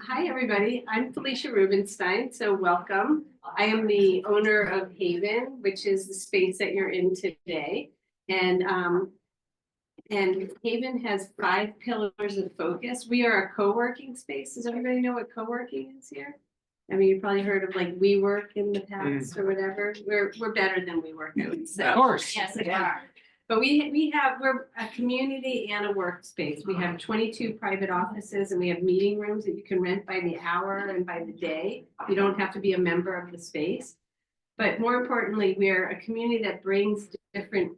Hi, everybody. I'm Felicia Rubenstein, so welcome. I am the owner of HAYVN, which is the space that you're in today. And HAYVN has 5 pillars of focus. We are a co-working space. Does everybody know what co-working is here? I mean, you've probably heard of like WeWork in the past or whatever. We're better than WeWork, I would say. Of course. Yes, we are. But we're a community and a workspace. We have 22 private offices and we have meeting rooms that you can rent by the hour and by the day. You don't have to be a member of the space. But more importantly, we're a community that brings different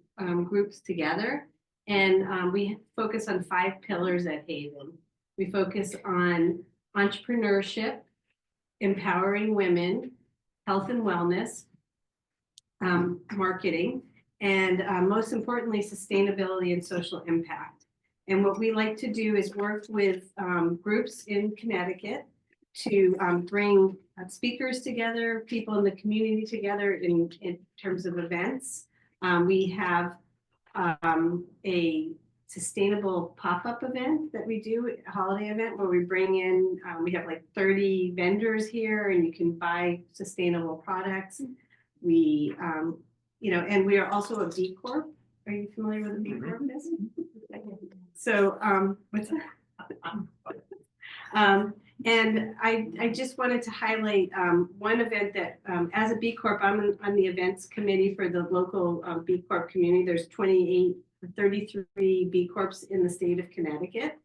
groups together. And we focus on 5 pillars at HAYVN. We focus on entrepreneurship, empowering women, health and wellness, marketing, and most importantly, sustainability and social impact. And what we like to do is work with groups in Connecticut to bring speakers together, people in the community together in terms of events. We have a sustainable pop-up event that we do, a holiday event where we bring in, we have like 30 vendors here and you can buy sustainable products. We, and we are also a B Corp. Are you familiar with a B Corp is? So, what's that? And I just wanted to highlight one event that as a B Corp, I'm on the events committee for the local B Corp community. There's 33 B Corps in the state of Connecticut.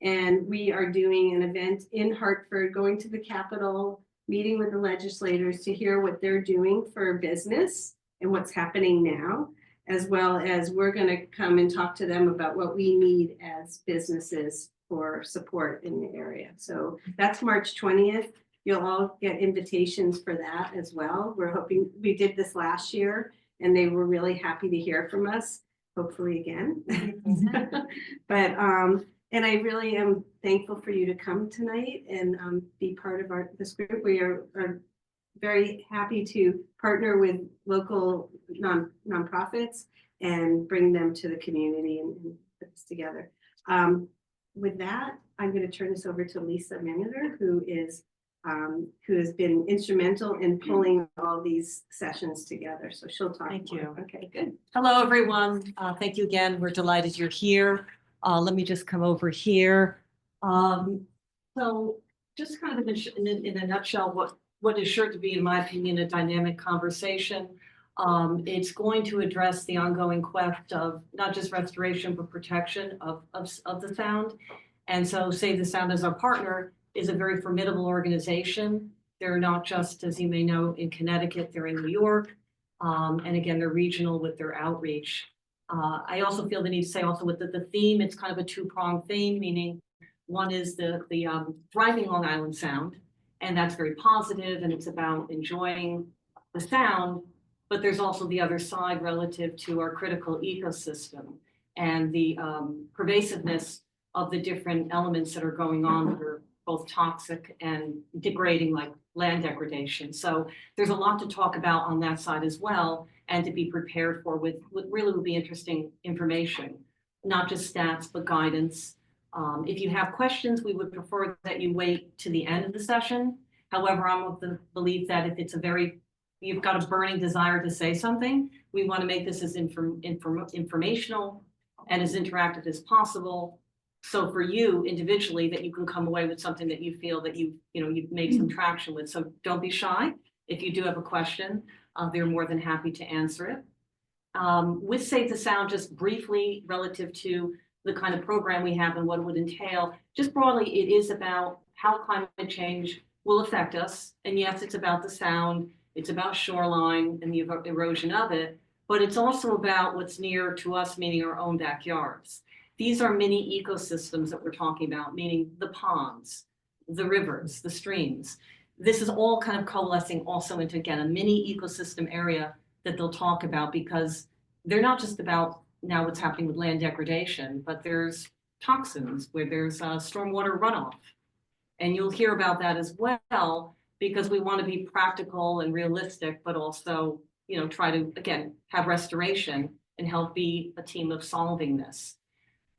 And we are doing an event in Hartford, going to the Capitol, meeting with the legislators to hear what they're doing for business and what's happening now, as well as we're going to come and talk to them about what we need as businesses for support in the area. So that's March 20th. You'll all get invitations for that as well. We're hoping, we did this last year and they were really happy to hear from us, hopefully again. But and I really am thankful for you to come tonight and be part of this group. We are very happy to partner with local nonprofits and bring them to the community and put this together. With that, I'm going to turn this over to Lisa Miniter, who has been instrumental in pulling all these sessions together. So she'll talk. Thank more. you. Okay, good. Hello, everyone. Thank you again. We're delighted you're here. Let me just come over here. So just kind of in a nutshell, what is sure to be, in my opinion, a dynamic conversation. It's going to address the ongoing quest of not just restoration, but protection of the sound. And so Save the Sound as our partner is a very formidable organization. They're not just, as you may know, in Connecticut, they're in New York. And again, they're regional with their outreach. I also feel the need to say also with the theme, it's kind of a 2-pronged theme, meaning one is the thriving Long Island sound, and that's very positive, and it's about enjoying the sound, but there's also the other side relative to our critical ecosystem and the pervasiveness of the different elements that are going on that are both toxic and degrading, like land degradation. So there's a lot to talk about on that side as well, and to be prepared for with what really will be interesting information, not just stats, but guidance. If you have questions, we would prefer that you wait to the end of the session. However, I'm of the belief that if it's you've got a burning desire to say something, we want to make this as informational and as interactive as possible. So for you individually, that you can come away with something that you feel that you've made some traction with. So don't be shy. If you do have a question, they're more than happy to answer it. With Save the Sound, just briefly relative to the kind of program we have and what it would entail, just broadly, it is about how climate change will affect us. And yes, it's about the sound, it's about shoreline and the erosion of it, but it's also about what's near to us, meaning our own backyards. These are mini ecosystems that we're talking about, meaning the ponds, the rivers, the streams. This is all kind of coalescing also into, again, a mini ecosystem area that they'll talk about, because they're not just about now what's happening with land degradation, but there's toxins where there's stormwater runoff. And you'll hear about that as well, because we want to be practical and realistic, but also, try to, again, have restoration and help be a team of solving this.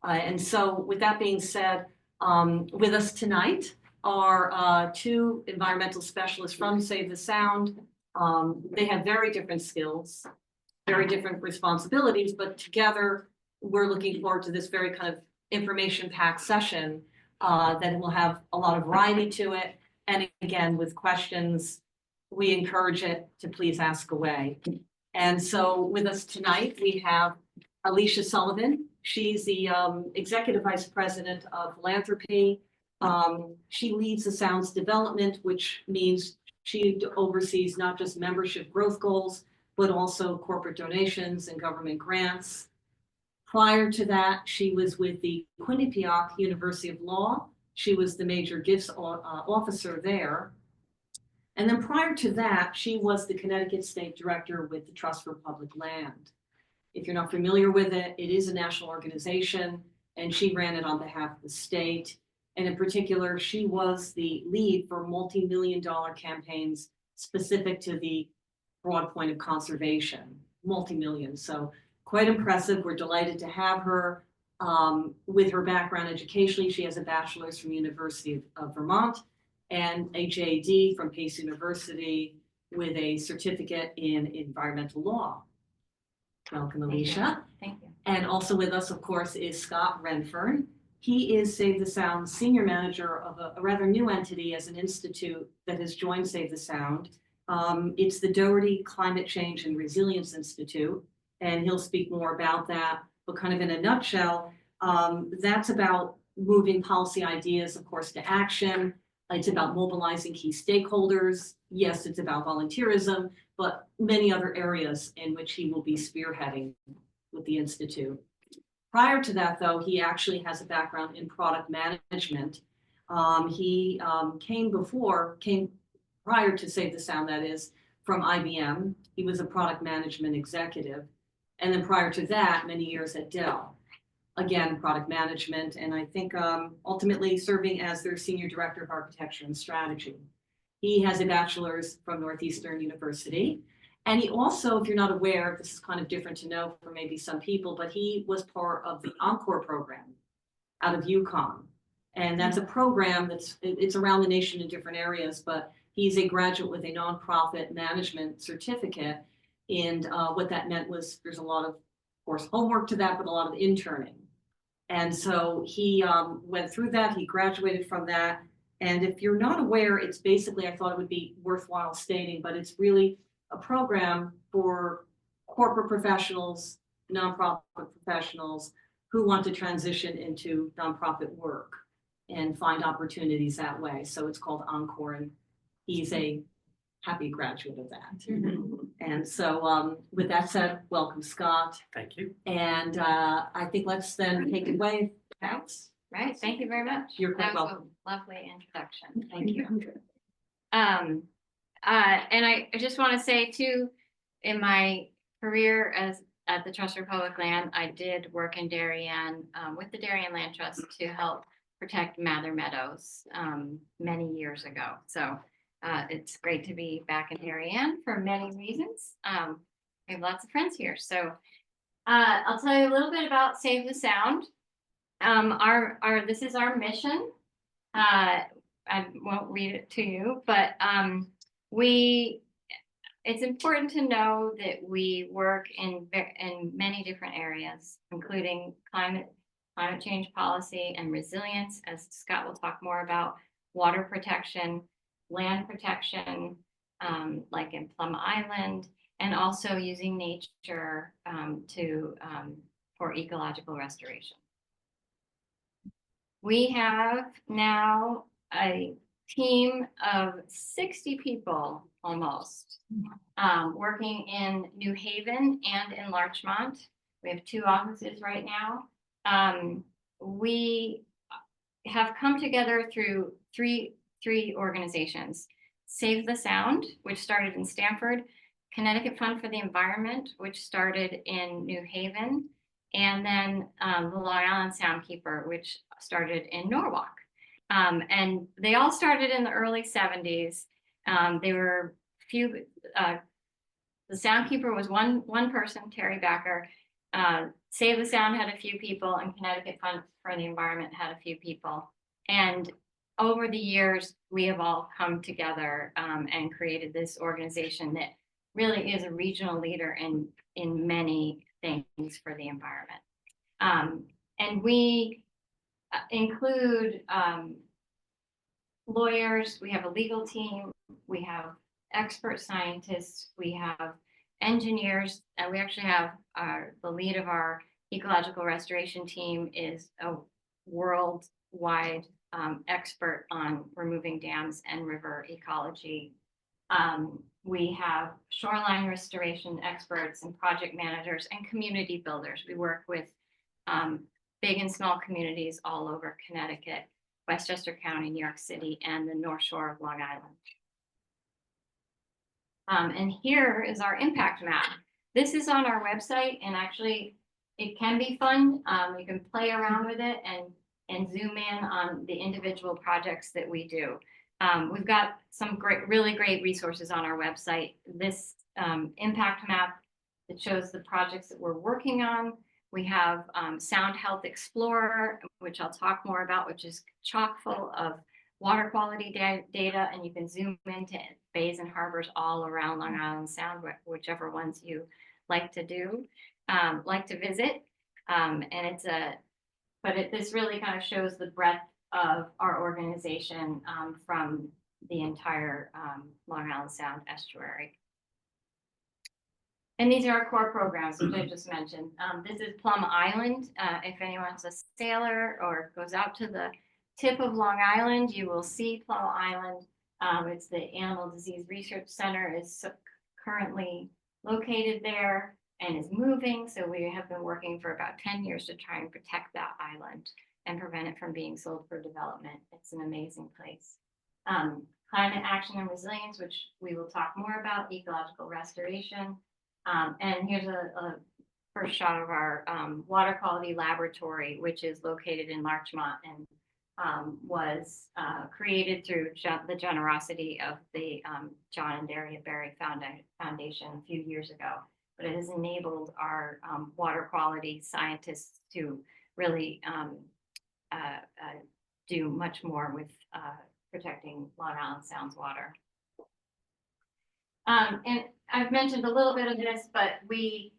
And so with that being said, with us tonight, are two environmental specialists from Save the Sound. They have very different skills, very different responsibilities, but together we're looking forward to this very kind of information-packed session that will have a lot of variety to it. And again, with questions, we encourage it to please ask away. And so with us tonight, we have Alicia Sullivan. She's the Executive Vice President of Philanthropy. She leads the Sound's development, which means she oversees not just membership growth goals, but also corporate donations and government grants. Prior to that, she was with the Quinnipiac University of Law. She was the major gifts officer there. And then prior to that, she was the Connecticut State Director with the Trust for Public Land. If you're not familiar with it, it is a national organization, and she ran it on behalf of the state. And in particular, she was the lead for multi-million-dollar campaigns specific to the broad point of conservation, multi-million. So quite impressive. We're delighted to have her. With her background educationally, she has a bachelor's from University of Vermont and a JD from Pace University with a certificate in environmental law. Welcome, Alicia. Thank you. And also with us, of course, is Scott Redfern. He is Save the Sound Senior Manager of a rather new entity as an institute that has joined Save the Sound. It's the Doherty Climate Change and Resilience Institute, and he'll speak more about that. But kind of in a nutshell, that's about moving policy ideas, of course, to action. It's about mobilizing key stakeholders. Yes, it's about volunteerism, but many other areas in which he will be spearheading with the Institute. Prior to that, though, he actually has a background in product management. He came prior to Save the Sound, that is, from IBM. He was a product management executive. And then prior to that, many years at Dell. Again, product management, and I think ultimately serving as their Senior Director of Architecture and Strategy. He has a bachelor's from Northeastern University. And he also, if you're not aware, this is kind of different to know for maybe some people, but he was part of the Encore program out of UConn. And that's a program it's around the nation in different areas, but he's a graduate with a nonprofit management certificate. And what that meant was there's a lot of course, homework to that, but a lot of interning. And so he went through that, he graduated from that. And if you're not aware, it's basically, I thought it would be worthwhile stating, but it's really a program for corporate professionals, nonprofit professionals who want to transition into nonprofit work and find opportunities that way. So it's called Encore, and he's a happy graduate of that. Mm-hmm. And so with that said, welcome, Scott. Thank you. And I think let's then take it away. Thanks. Right. Thank you very much. You're quite that was welcome. a lovely introduction. Thank you. And I just want to say too, in my career at the Trust for Public Land, I did work in Darien with the Darien Land Trust to help protect Mather Meadows many years ago. So it's great to be back in Darien for many reasons. We have lots of friends here. So I'll tell you a little bit about Save the Sound. This is our mission. I won't read it to you, but it's important to know that we work in many different areas, including climate change policy and resilience, as Scott will talk more about, water protection, land protection, like in Plum Island, and also using nature for ecological restoration. We have now a team of 60 people almost working in New Haven and in Larchmont. We have 2 offices right now. We have come together through three organizations: Save the Sound, which started in Stamford, Connecticut Fund for the Environment, which started in New Haven, and then the Long Island Soundkeeper, which started in Norwalk. And they all started in the early 70s. They were few. The Soundkeeper was one person, Terry Backer. Save the Sound had a few people, and Connecticut Fund for the Environment had a few people. And over the years, we have all come together and created this organization that really is a regional leader in many things for the environment. And we include lawyers, we have a legal team, we have expert scientists, we have engineers, and we actually have the lead of our ecological restoration team is a worldwide expert on removing dams and river ecology. We have shoreline restoration experts and project managers and community builders. We work with big and small communities all over Connecticut, Westchester County, New York City, and the North Shore of Long Island. And here is our impact map. This is on our website, and actually it can be fun. You can play around with it and zoom in on the individual projects that we do. We've got some really great resources on our website. This impact map that shows the projects that we're working on. We have Sound Health Explorer, which I'll talk more about, which is chock full of water quality data, and you can zoom into bays and harbors all around Long Island Sound, whichever ones you like to do, like to visit. This really kind of shows the breadth of our organization from the entire Long Island Sound estuary. And these are our core programs, which I just mentioned. This is Plum Island. If anyone's a sailor or goes out to the tip of Long Island, you will see Plum Island. It's the Animal Disease Research Center is currently located there and is moving. So we have been working for about 10 years to try and protect that island and prevent it from being sold for development. It's an amazing place. Climate action and resilience, which we will talk more about, ecological restoration. And here's a first shot of our water quality laboratory, which is located in Larchmont and was created through the generosity of the John and Daria Berry Foundation a few years ago. But it has enabled our water quality scientists to really do much more with protecting Long Island Sound's water. And I've mentioned a little bit of this, but we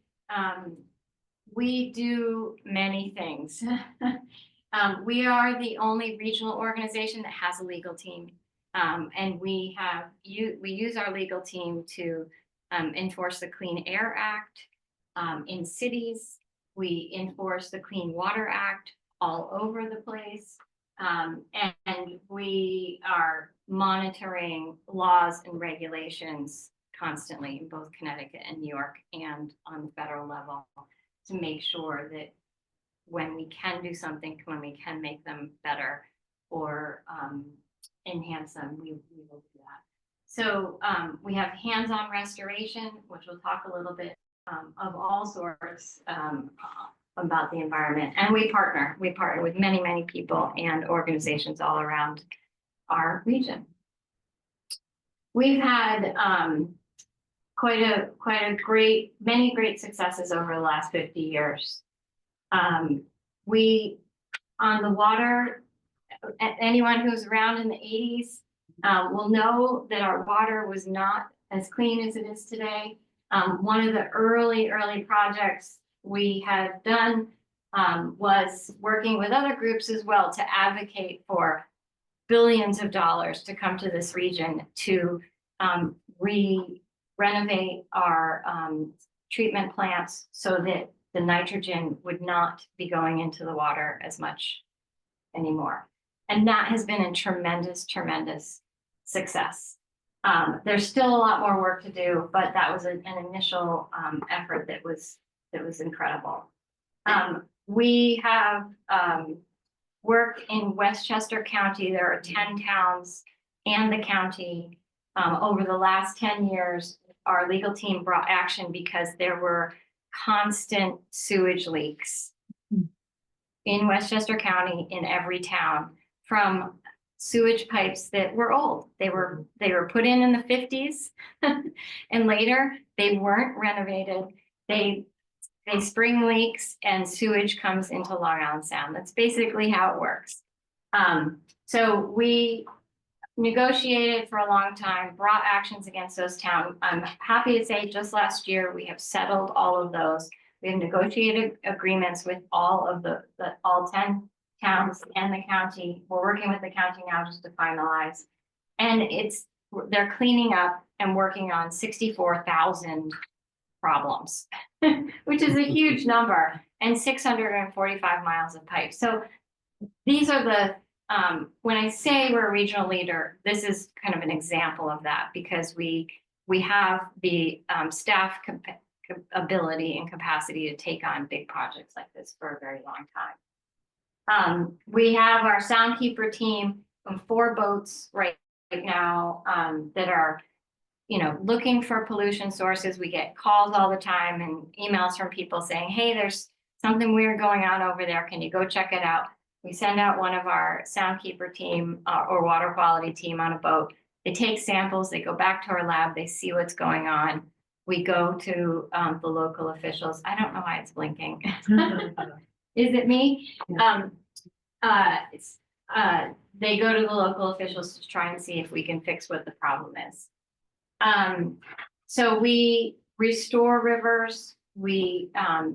do many things. We are the only regional organization that has a legal team, and we use our legal team to enforce the Clean Air Act in cities. We enforce the Clean Water Act all over the place, and we are monitoring laws and regulations constantly in both Connecticut and New York and on the federal level to make sure that when we can do something, when we can make them better or enhance them, we will do that. So we have hands-on restoration, which we'll talk a little bit of all sorts about the environment. And we partner with many, many people and organizations all around our region. We've had many great successes over the last 50 years. We, on the water, anyone who's around in the 80s will know that our water was not as clean as it is today. One of the early projects we had done was working with other groups as well to advocate for billions of dollars to come to this region to renovate our treatment plants so that the nitrogen would not be going into the water as much anymore. And that has been a tremendous success. There's still a lot more work to do, but that was an initial effort that was incredible. We have work in Westchester County. There are 10 towns and the county. Over the last 10 years, our legal team brought action because there were constant sewage leaks in Westchester County in every town from sewage pipes that were old. They were put in the 50s and later they weren't renovated. They spring leaks and sewage comes into Long Island Sound. That's basically how it works. So we negotiated for a long time, brought actions against those towns. I'm happy to say just last year, we have settled all of those. We have negotiated agreements with all of all 10 towns and the county. We're working with the county now just to finalize. And they're cleaning up and working on 64,000 problems, which is a huge number, and 645 miles of pipe. So these are the, when I say we're a regional leader, this is kind of an example of that, because we have the staff ability and capacity to take on big projects like this for a very long time. We have our Soundkeeper team from 4 boats right now that are, looking for pollution sources. We get calls all the time and emails from people saying, hey, there's something weird going on over there. Can you go check it out? We send out one of our Soundkeeper team or water quality team on a boat. They take samples, they go back to our lab, they see what's going on. We go to the local officials. I don't know why it's blinking. Is it me? They go to the local officials to try and see if we can fix what the problem is. So we restore rivers, we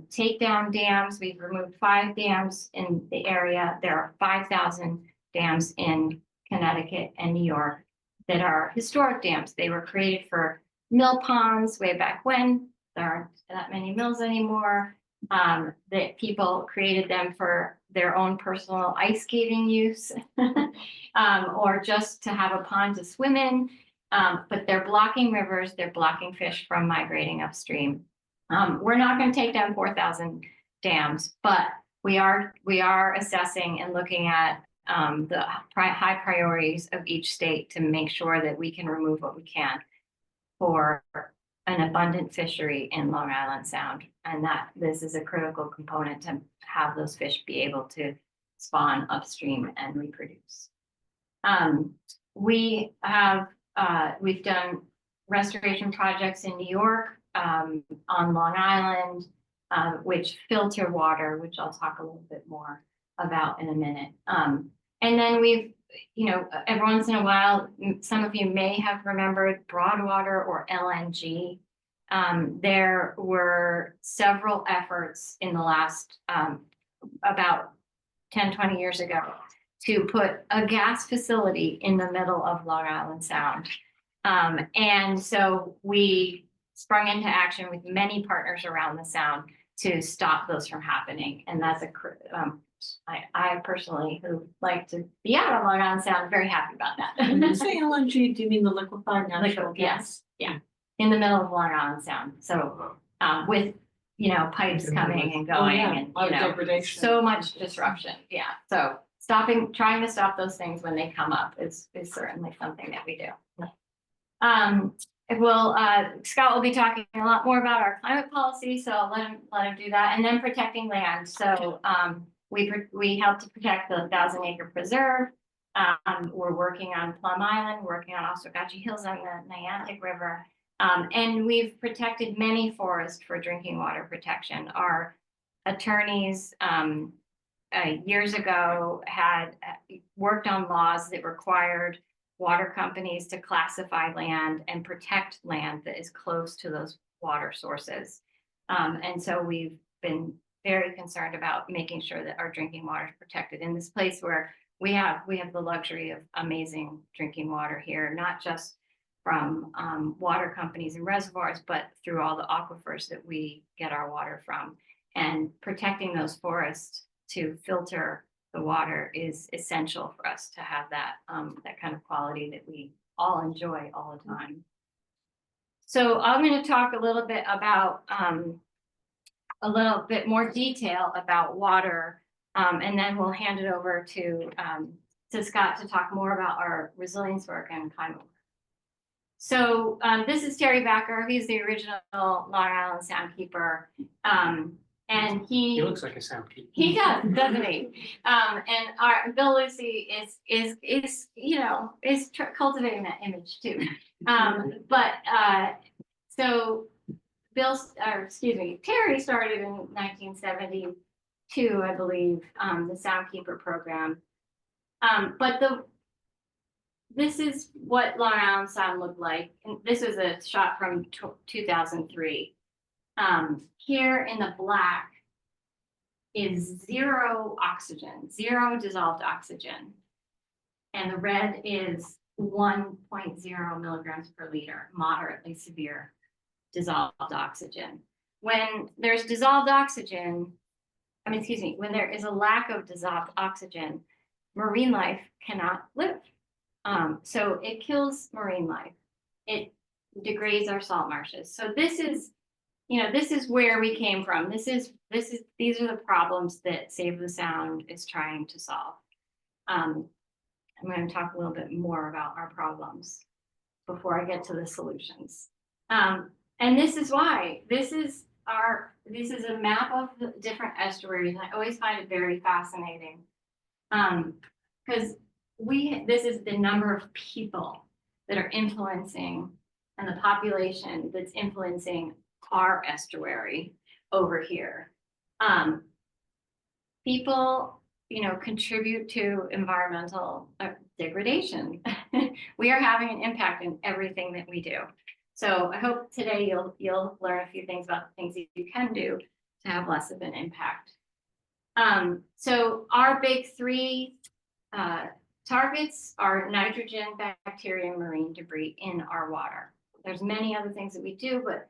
take down dams. We've removed 5 dams in the area. There are 5,000 dams in Connecticut and New York that are historic dams. They were created for mill ponds way back when. There aren't that many mills anymore. That people created them for their own personal ice skating use or just to have a pond to swim in. But they're blocking rivers, they're blocking fish from migrating upstream. We're not going to take down 4,000 dams, but we are assessing and looking at the high priorities of each state to make sure that we can remove what we can for an abundant fishery in Long Island Sound, and that this is a critical component to have those fish be able to spawn upstream and reproduce. We've done restoration projects in New York, on Long Island, which filter water, which I'll talk a little bit more about in a minute. And then we've, every once in a while, some of you may have remembered Broadwater or LNG. There were several efforts in the last about 10, 20 years ago to put a gas facility in the middle of Long Island Sound. And so we sprung into action with many partners around the Sound to stop those from happening. And that's I personally, who like to be out on Long Island Sound, very happy about that. When you say LNG, do you mean the liquefied natural gas? Yes, yeah, in the middle of Long Island Sound. So with pipes coming and going, and so much disruption. Yeah, so trying to stop those things when they come up is certainly something that we do. Scott will be talking a lot more about our climate policy, so I'll let him do that, and then protecting land. So we help to protect the 1,000-acre preserve. We're working on Plum Island, working on Oswegatchie Hills on the Niantic River, and we've protected many forests for drinking water protection. Our attorneys years ago had worked on laws that required water companies to classify land and protect land that is close to those water sources. And so we've been very concerned about making sure that our drinking water is protected in this place where we have the luxury of amazing drinking water here, not just from water companies and reservoirs, but through all the aquifers that we get our water from. And protecting those forests to filter the water is essential for us to have that kind of quality that we all enjoy all the time. So I'm going to talk a little bit about a little bit more detail about water, and then we'll hand it over to Scott to talk more about our resilience work and climate work. So this is Terry Backer. He's the original Long Island Soundkeeper. And he looks like a soundkeeper. He does, doesn't he? And our Bill Lucy is cultivating that image too. So Terry started in 1972, I believe, the Soundkeeper program. But this is what Long Island Sound looked like. And this was a shot from 2003. Here in the black is zero oxygen, zero dissolved oxygen. And the red is 1.0 milligrams per liter, moderately severe dissolved oxygen. When there's dissolved oxygen, when there is a lack of dissolved oxygen, marine life cannot live. So it kills marine life. It degrades our salt marshes. So this is where we came from. These are the problems that Save the Sound is trying to solve. I'm going to talk a little bit more about our problems before I get to the solutions. And this is why. This is a map of the different estuaries. I always find it very fascinating. Because this is the number of people that are influencing and the population that's influencing our estuary over here. People, contribute to environmental degradation. We are having an impact in everything that we do. So I hope today you'll learn a few things about the things that you can do to have less of an impact. So our big three targets are nitrogen, bacteria, and marine debris in our water. There's many other things that we do, but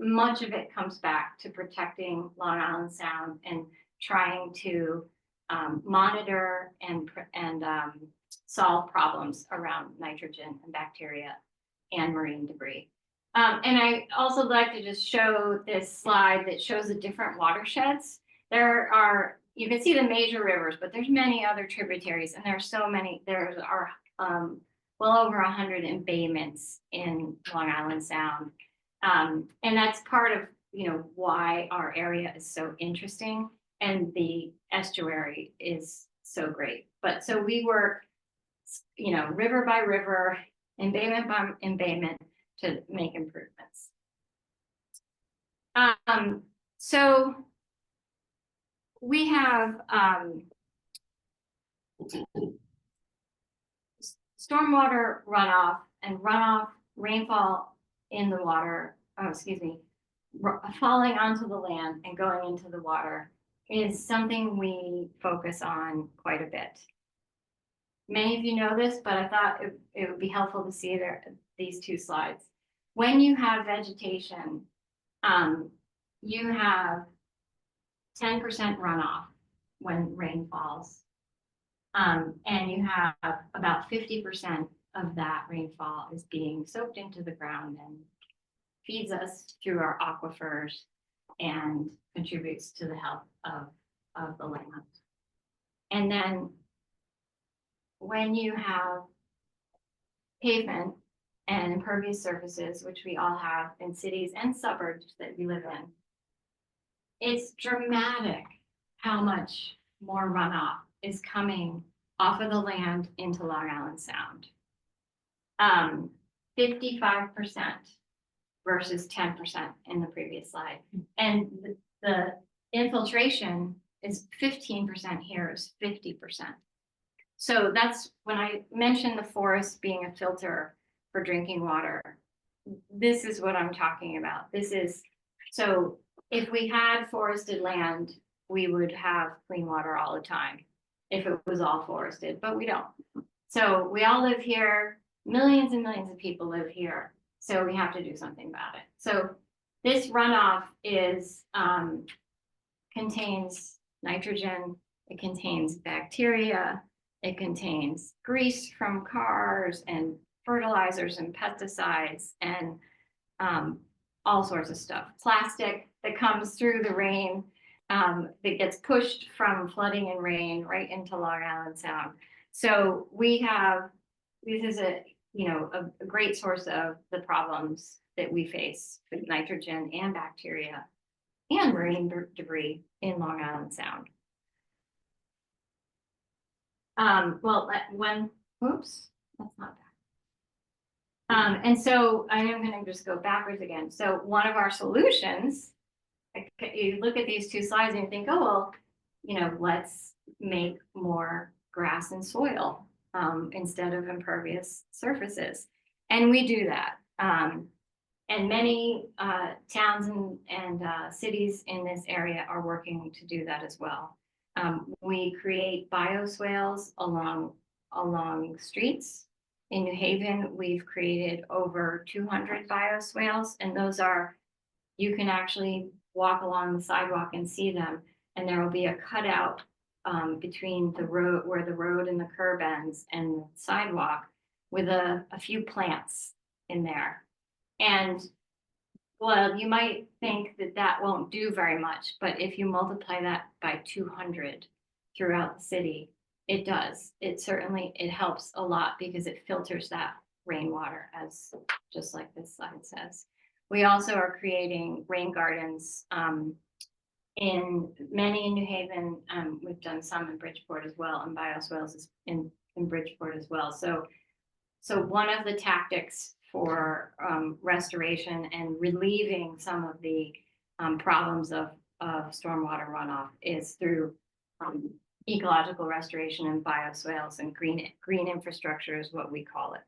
much of it comes back to protecting Long Island Sound and trying to monitor and solve problems around nitrogen and bacteria and marine debris. And I also like to just show this slide that shows the different watersheds. You can see the major rivers, but there's many other tributaries, and there are so many. There are well over 100 embayments in Long Island Sound. And that's part of, why our area is so interesting and the estuary is so great. But so we work, river by river, embayment by embayment to make improvements. So we have stormwater runoff and rainfall in the water, falling onto the land and going into the water is something we focus on quite a bit. Many of you know this, but I thought it would be helpful to see these two slides. When you have vegetation, you have 10% runoff when rain falls. And you have about 50% of that rainfall is being soaked into the ground and feeds us through our aquifers and contributes to the health of the land. And then when you have pavement and impervious surfaces, which we all have in cities and suburbs that we live in, it's dramatic how much more runoff is coming off of the land into Long Island Sound. 55% versus 10% in the previous slide. And the infiltration is 15% here is 50%. So that's when I mentioned the forest being a filter for drinking water. This is what I'm talking about. So if we had forested land, we would have clean water all the time if it was all forested, but we don't. So we all live here, millions and millions of people live here. So we have to do something about it. So this runoff contains nitrogen, it contains bacteria, it contains grease from cars and fertilizers and pesticides and all sorts of stuff. Plastic that comes through the rain that gets pushed from flooding and rain right into Long Island Sound. So this is a great source of the problems that we face with nitrogen and bacteria and marine debris in Long Island Sound. Oops, that's not bad. And so I am going to just go backwards again. So one of our solutions, you look at these two slides and you think, oh, well, let's make more grass and soil instead of impervious surfaces. And we do that. And many towns and cities in this area are working to do that as well. We create bioswales along streets. In New Haven, we've created over 200 bioswales, and those are, you can actually walk along the sidewalk and see them, and there will be a cutout between the road, where the road and the curb ends, and the sidewalk with a few plants in there. And well, you might think that that won't do very much, but if you multiply that by 200 throughout the city, it does. It certainly, it helps a lot because it filters that rainwater, as just like this slide says. We also are creating rain gardens in many in New Haven. We've done some in Bridgeport as well, and bioswales is in Bridgeport as well. So one of the tactics for restoration and relieving some of the problems of stormwater runoff is through ecological restoration and bioswales, and green infrastructure is what we call it.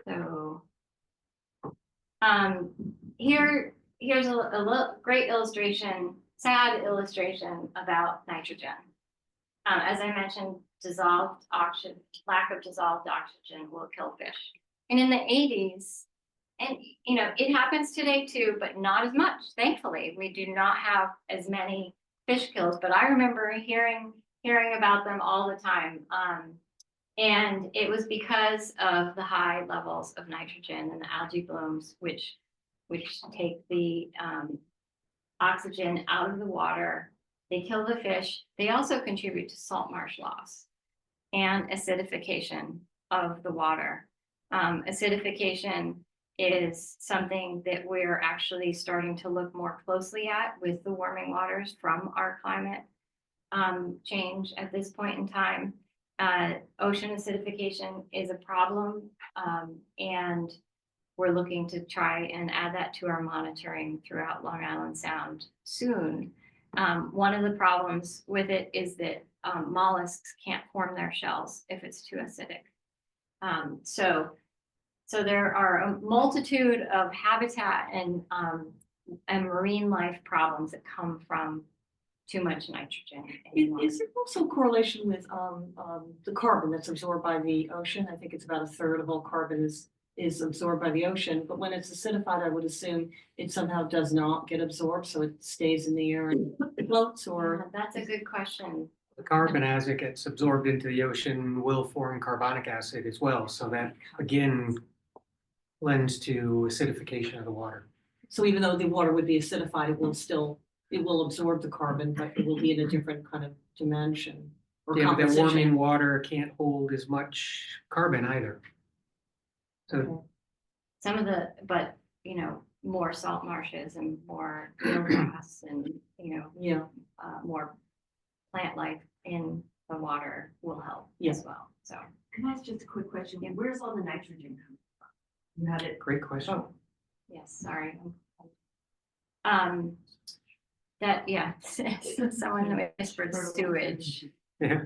So here's a great illustration, sad illustration about nitrogen. As I mentioned, lack of dissolved oxygen will kill fish. And in the 80s, and you know, it happens today too, but not as much. Thankfully, we do not have as many fish kills, but I remember hearing about them all the time. And it was because of the high levels of nitrogen and the algae blooms, which take the oxygen out of the water. They kill the fish. They also contribute to salt marsh loss and acidification of the water. Acidification is something that we're actually starting to look more closely at with the warming waters from our climate change at this point in time. Ocean acidification is a problem, and we're looking to try and add that to our monitoring throughout Long Island Sound soon. One of the problems with it is that mollusks can't form their shells if it's too acidic. So there are a multitude of habitat and marine life problems that come from too much nitrogen. Is there also correlation with the carbon that's absorbed by the ocean? I think it's about a third of all carbon is absorbed by the ocean, but when it's acidified, I would assume it somehow does not get absorbed, so it stays in the air and floats, or? Yeah, that's a good question. The carbon, as it gets absorbed into the ocean, will form carbonic acid as well. So that again lends to acidification of the water. So even though the water would be acidified, it will absorb the carbon, but it will be in a different kind of dimension or Yeah, but that composition. warming water can't hold as much carbon either. So But you know, more salt marshes and more eelgrass and more plant life in the water will help as well. So Can I ask just a quick question? Where's all the nitrogen coming from? You had it. great question. oh, yes, sorry. Someone whispered sewage. Yeah.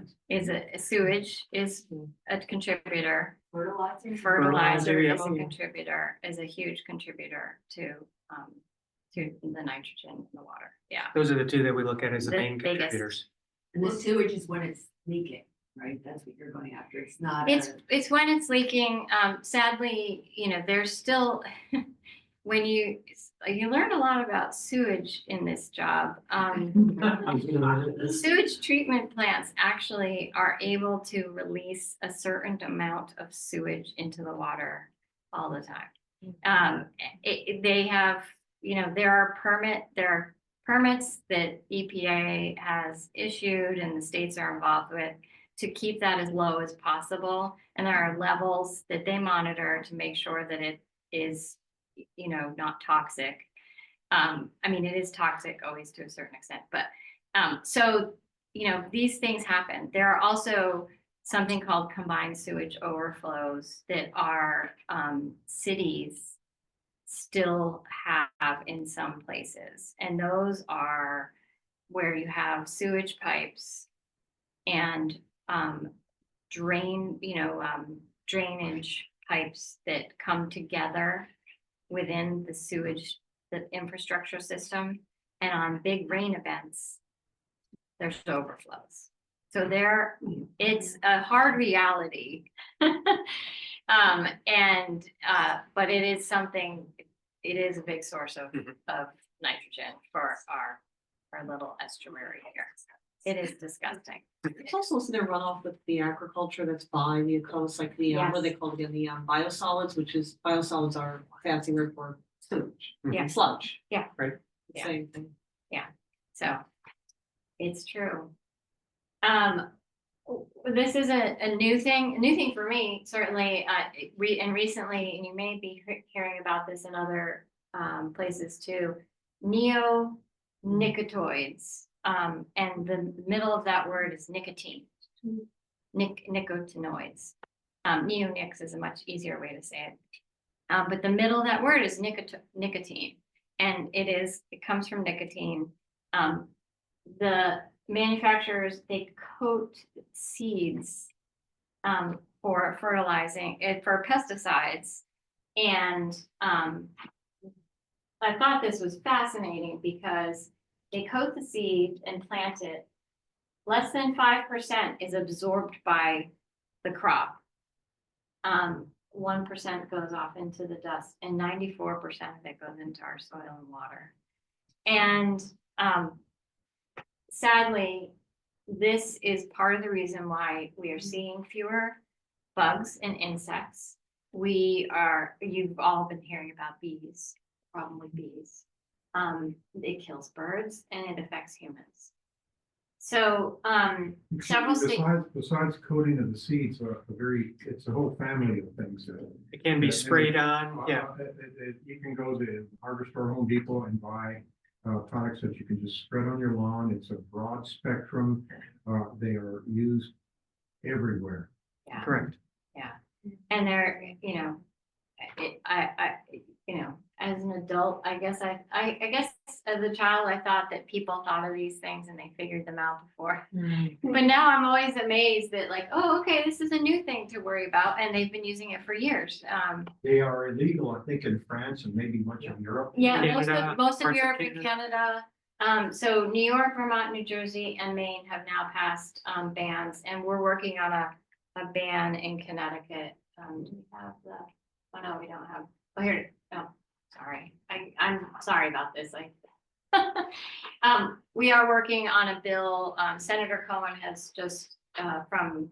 Sewage is a contributor. Fertilizer? Fertilizer yeah. is a contributor, is a huge contributor to the nitrogen in the water. Yeah. Those are the two that we look at as the The main biggest. contributors. And the sewage is when it's leaking, right? That's what you're going after. It's not. It's when it's leaking. Sadly, you know, there's still when you learn a lot about sewage in this job. Sewage treatment plants actually are able to release a certain amount of sewage into the water all the time. They have, you know, there are permits that EPA has issued and the states are involved with to keep that as low as possible. And there are levels that they monitor to make sure that it is, you know, not toxic. I mean, it is toxic always to a certain extent, but so, you know, these things happen. There are also something called combined sewage overflows that our cities still have in some places. And those are where you have sewage pipes and drainage pipes that come together within the sewage, the infrastructure system. And on big rain events, there's overflows. So it's a hard reality. But it is something, it is a big source of nitrogen for our little estuary here. It is disgusting. It's also their runoff with the agriculture that's by the coast, like the, what do they call it again, the biosolids, biosolids are fancy word for sewage. Yeah. Sludge. Yeah. Right. Yeah. Same thing. So it's true. This is a new thing for me, certainly, recently, and you may be hearing about this in other places too, neonicotinoids. And the middle of that word is nicotine, nicotinoids. Neonics is a much easier way to say it. But the middle of that word is nicotine, and it comes from nicotine. The manufacturers, they coat seeds for fertilizing, for pesticides. And I thought this was fascinating because they coat the seed and plant it. Less than 5% is absorbed by the crop. 1% goes off into the dust, and 94% of it goes into our soil and water. And sadly, this is part of the reason why we are seeing fewer bugs and insects. You've all been hearing about bees, probably bees. It kills birds and it affects humans. So several states. Besides coating of the seeds, it's a whole family of things. It can be sprayed on, yeah. You can go to hardware store, Home Depot, and buy products that you can just spread on your lawn. It's a broad spectrum. They are used everywhere. Yeah. Correct. Yeah, and they're, as an adult, I guess as a child, I thought that people thought of these things and they figured them out before. But now I'm always amazed that, like, oh, okay, this is a new thing to worry about, and they've been using it for years. They are illegal, I think, in France and maybe much of Europe. Yeah, Canada, most of parts of Europe and Canada. So New York, Vermont, New Jersey, and Maine have now passed bans, and we're working on a ban in Connecticut. Do we have the? Oh no, we don't have. Oh, here. Oh, sorry. I'm sorry about this. We are working on a bill. Senator Cohen has just from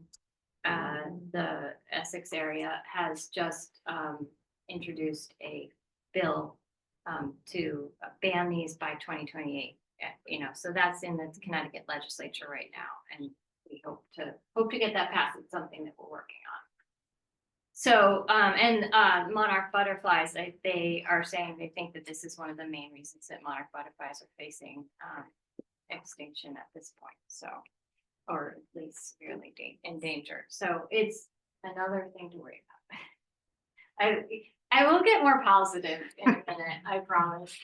the Essex area has just introduced a bill to ban these by 2028. So that's in the Connecticut legislature right now, and we hope to get that passed. It's something that we're working on. So, monarch butterflies, they are saying they think that this is one of the main reasons that monarch butterflies are facing extinction at this point. So, or at least severely endangered. So it's another thing to worry about. I will get more positive in a minute, I promise.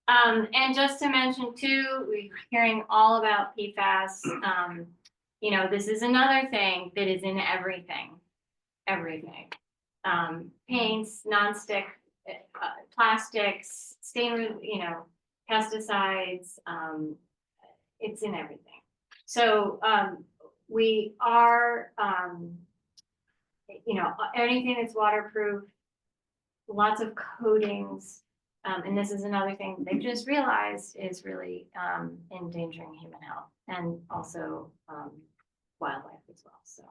And just to mention too, we're hearing all about PFAS. This is another thing that is in everything. Paints, nonstick, plastics, pesticides, it's in everything. So we are, anything that's waterproof, lots of coatings. And this is another thing they just realized is really endangering human health and also wildlife as well. So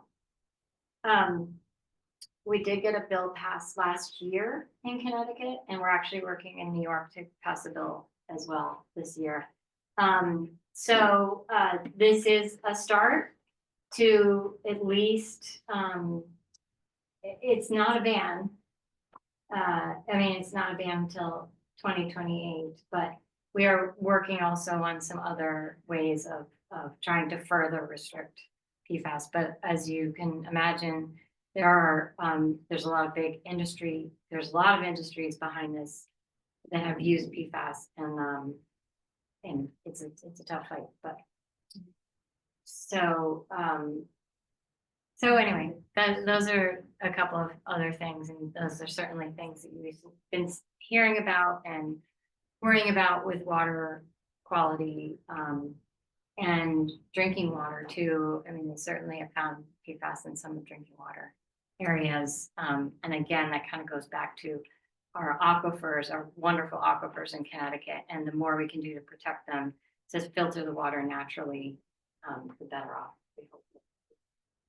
we did get a bill passed last year in Connecticut, and we're actually working in New York to pass a bill as well this year. So this is a start to at least, it's not a ban. It's not a ban until 2028, but we are working also on some other ways of trying to further restrict PFAS. But as you can imagine, there's a lot of big industry. There's a lot of industries behind this that have used PFAS, and it's a tough fight. But So, so anyway, those are a couple of other things, and those are certainly things that you've been hearing about and worrying about with water quality, and drinking water too. I mean, they certainly have found PFAS in some drinking water areas. And again, that kind of goes back to our aquifers, our wonderful aquifers in Connecticut, and the more we can do to protect them, to filter the water naturally, the better off we hope.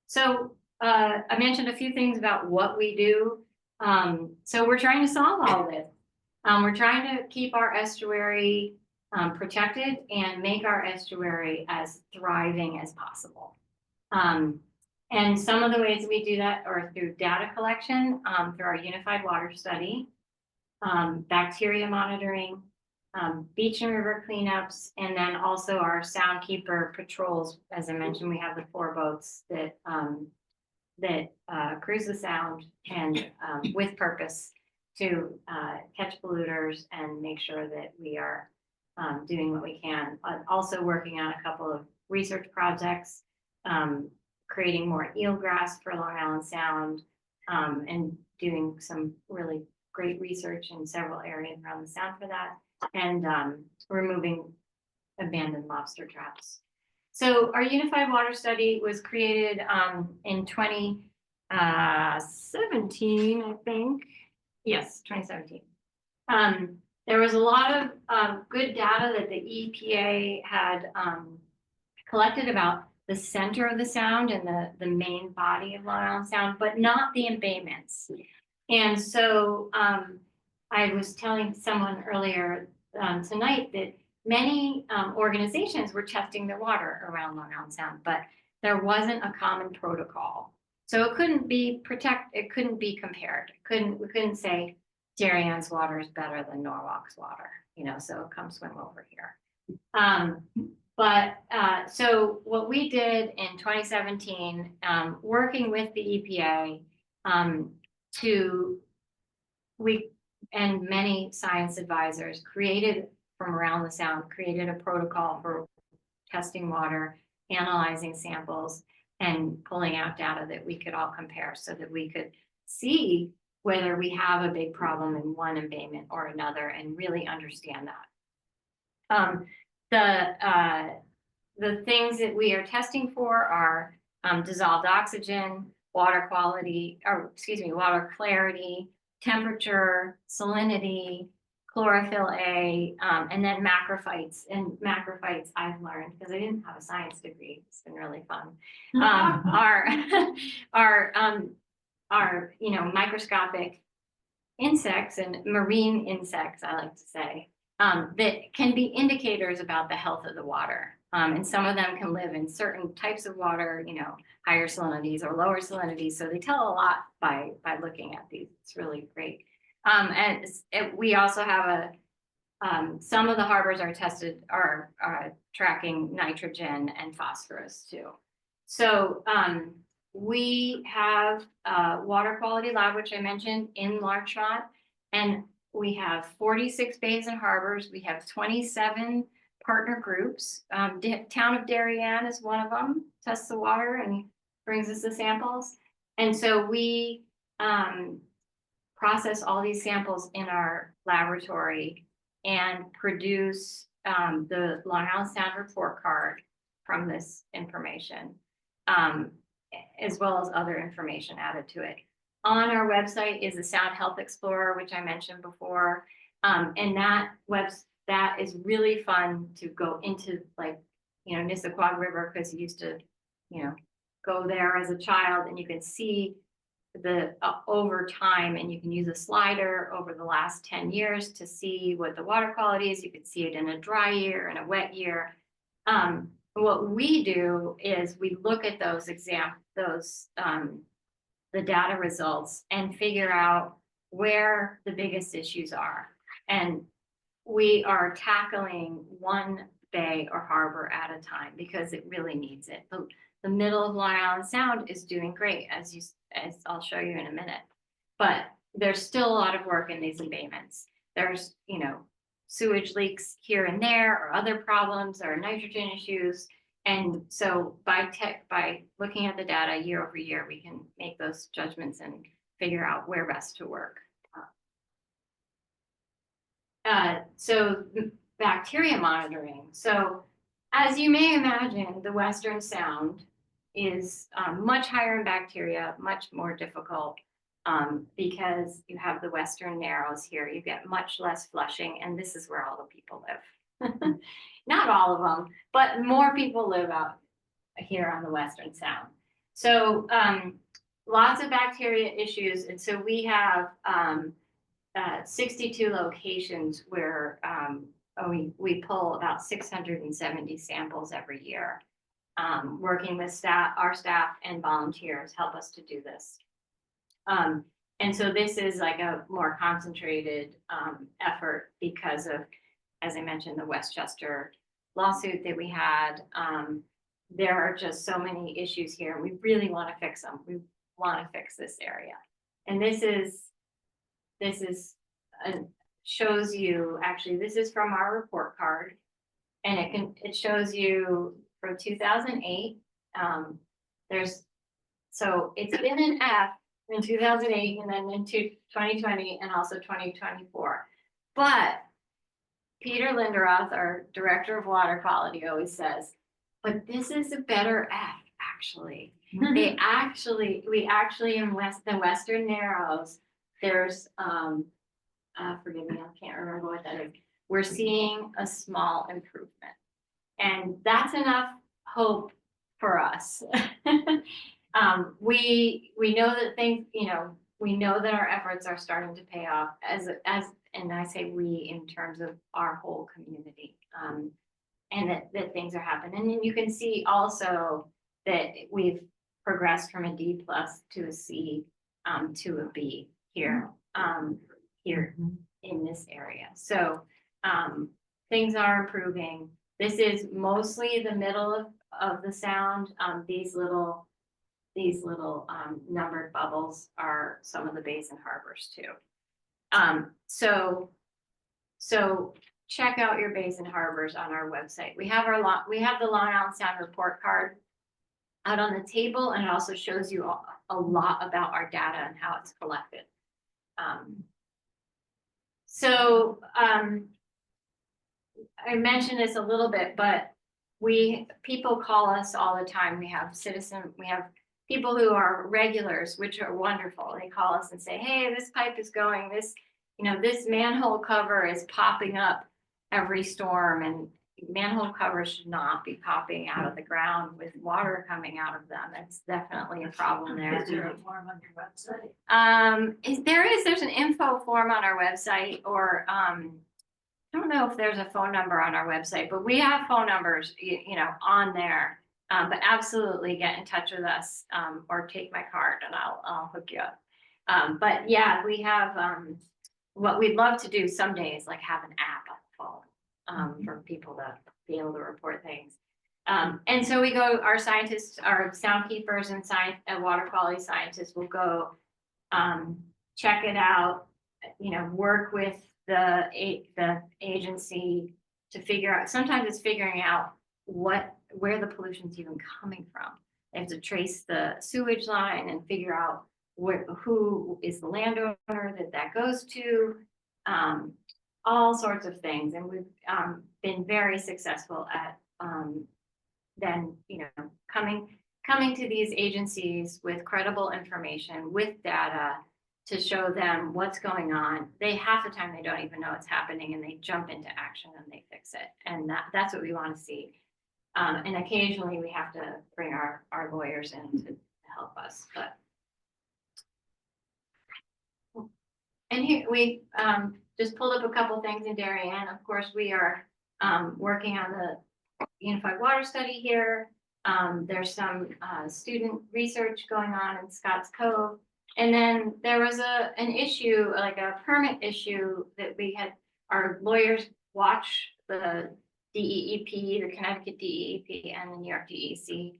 So I mentioned a few things about what we do. So we're trying to solve all this. We're trying to keep our estuary protected and make our estuary as thriving as possible. And some of the ways we do that are through data collection, through our unified water study, bacteria monitoring, beach and river cleanups, and then also our soundkeeper patrols. As I mentioned, we have the 4 boats that cruise the sound and with purpose to catch polluters and make sure that we are doing what we can. Also working on a couple of research projects, creating more eelgrass for Long Island Sound, and doing some really great research in several areas around the sound for that, and removing abandoned lobster traps. So our unified water study was created in 2017, I think. Yes, 2017. There was a lot of good data that the EPA had collected about the center of the sound and the main body of Long Island Sound, but not the embayments. And so I was telling someone earlier tonight that many organizations were testing their water around Long Island Sound, but there wasn't a common protocol. So it couldn't be it couldn't be compared. We couldn't say Darien's water is better than Norwalk's water, so come swim over here. So what we did in 2017, working with the EPA, and many science advisors from around the sound, created a protocol for testing water, analyzing samples, and pulling out data that we could all compare so that we could see whether we have a big problem in one embayment or another and really understand that. The things that we are testing for are dissolved oxygen, water quality, water clarity, temperature, salinity, chlorophyll A, and then macrophytes. And macrophytes, I've learned, because I didn't have a science degree, it's been really fun, are microscopic insects and marine insects, I like to say, that can be indicators about the health of the water. And some of them can live in certain types of water, higher salinities or lower salinities. So they tell a lot by looking at these. It's really great. And we also have some of the harbors are tracking nitrogen and phosphorus too. So we have a water quality lab, which I mentioned, in Larchmont, and we have 46 bays and harbors. We have 27 partner groups. Town of Darien is one of them, tests the water and brings us the samples. And so we process all these samples in our laboratory and produce the Long Island Sound report card from this information, as well as other information added to it. On our website is the Sound Health Explorer, which I mentioned before. And that is really fun to go into, Nissaquag River, because you used to, go there as a child, and you can see the over time, and you can use a slider over the last 10 years to see what the water quality is. You can see it in a dry year and a wet year. What we do is we look at those the data results and figure out where the biggest issues are. And we are tackling one bay or harbor at a time because it really needs it. The middle of Long Island Sound is doing great, as I'll show you in a minute. But there's still a lot of work in these embayments. There's, sewage leaks here and there, or other problems, or nitrogen issues. And so by looking at the data year over year, we can make those judgments and figure out where best to work. So bacteria monitoring. So as you may imagine, the Western Sound is much higher in bacteria, much more difficult because you have the Western Narrows here. You get much less flushing, and this is where all the people live. Not all of them, but more people live out here on the Western Sound. So lots of bacteria issues. And so we have 62 locations where we pull about 670 samples every year. Working with our staff and volunteers help us to do this. And so this is like a more concentrated effort because of, as I mentioned, the Westchester lawsuit that we had. There are just so many issues here. We really want to fix them. We want to fix this area. And this shows you, actually, this is from our report card. And it shows you from 2008. So it's been an F in 2008 and then into 2020 and also 2024. But Peter Linderoth, our director of water quality, always says, but this is a better F, actually. We actually in the Western Narrows, there's, forgive me, I can't remember what that is. We're seeing a small improvement. And that's enough hope for us. We know that things, we know that our efforts are starting to pay off and I say we in terms of our whole community, and that things are happening. And you can see also that we've progressed from a D+ to a C to a B here, here in this area. So things are improving. This is mostly the middle of the Sound. These little numbered bubbles are some of the basin harbors too. So check out your basin harbors on our website. We have the Long Island Sound report card out on the table, and it also shows you a lot about our data and how it's collected. I mentioned this a little bit, but people call us all the time. We have people who are regulars, which are wonderful. They call us and say, hey, this pipe is going, this manhole cover is popping up every storm, and manhole covers should not be popping out of the ground with water coming out of them. It's definitely a problem there. Is there a form on your website? There's an info form on our website, or I don't know if there's a phone number on our website, but we have phone numbers, on there. But absolutely get in touch with us, or take my card and I'll hook you up. But yeah, we have what we'd love to do someday is like have an app on the phone for people to be able to report things. And so we go, our scientists, our sound keepers and water quality scientists will go check it out, work with the agency to figure out. Sometimes it's figuring out where the pollution's even coming from. They have to trace the sewage line and figure out who is the landowner that goes to, all sorts of things. And we've been very successful at then, coming to these agencies with credible information, with data to show them what's going on. Half the time they don't even know what's happening, and they jump into action and they fix it. And that's what we want to see. And occasionally we have to bring our lawyers in to help us. And here we just pulled up a couple things in Darien. Of course, we are working on the Unified Water Study here. There's some student research going on in Scotts Cove. And then there was an issue, like a permit issue, that we had our lawyers watch the DEEP, the Connecticut DEEP, and the New York DEC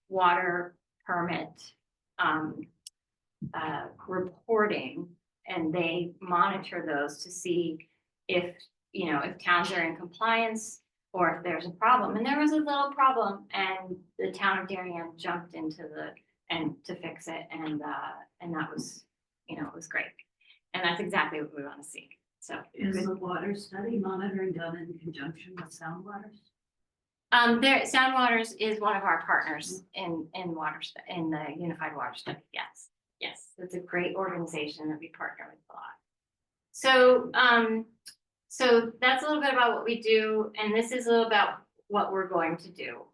water permit reporting, and they monitor those to see if towns are in compliance or if there's a problem. And there was a little problem, and the town of Darien jumped into to fix it, and that was, you know, it was great. And that's exactly what we want to see. So Is the water study monitoring done in conjunction with sound waters? Sound Waters is one of our partners in the Unified Water Study. Yes, yes, it's a great organization that we partner with a lot. So, so that's a little bit about what we do, and this is a little about what we're going to do.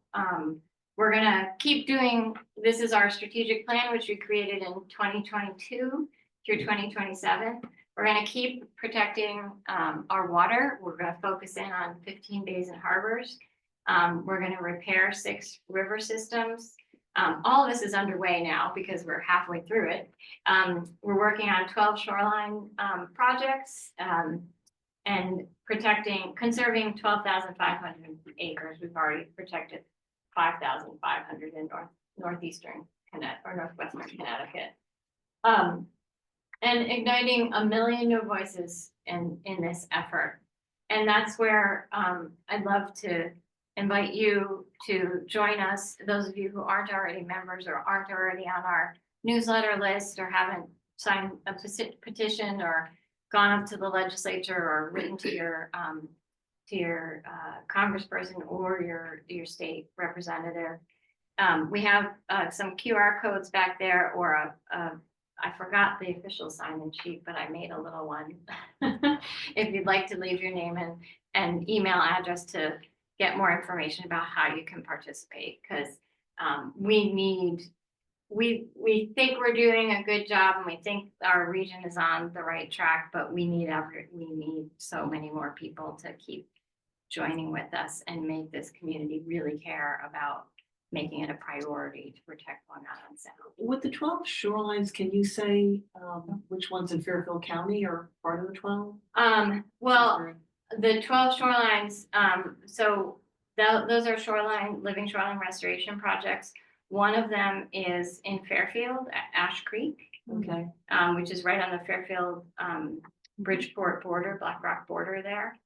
We're gonna keep doing. This is our strategic plan, which we created in 2022 through 2027. We're gonna keep protecting our water. We're gonna focus in on 15 bays and harbors. We're gonna repair 6 river systems. All of this is underway now because we're halfway through it. We're working on 12 shoreline projects and conserving 12,500 acres. We've already protected 5,500 in northwestern Connecticut. And igniting 1 million new voices in this effort. And that's where I'd love to invite you to join us, those of you who aren't already members or aren't already on our newsletter list or haven't signed a petition or gone up to the legislature or written to your congressperson or your state representative. We have some QR codes back there, or I forgot the official sign-in sheet, but I made a little one. If you'd like to leave your name and email address to get more information about how you can participate, because we think we're doing a good job and we think our region is on the right track, but we need so many more people to keep joining with us and make this community really care about making it a priority to protect Long Island Sound. With the 12 shorelines, can you say which ones in Fairfield County are part of the 12? Well, the 12 shorelines, so those are living shoreline restoration projects. One of them is in Fairfield at Ash Creek, Okay. which is right on the Fairfield Bridgeport border, Black Rock border there.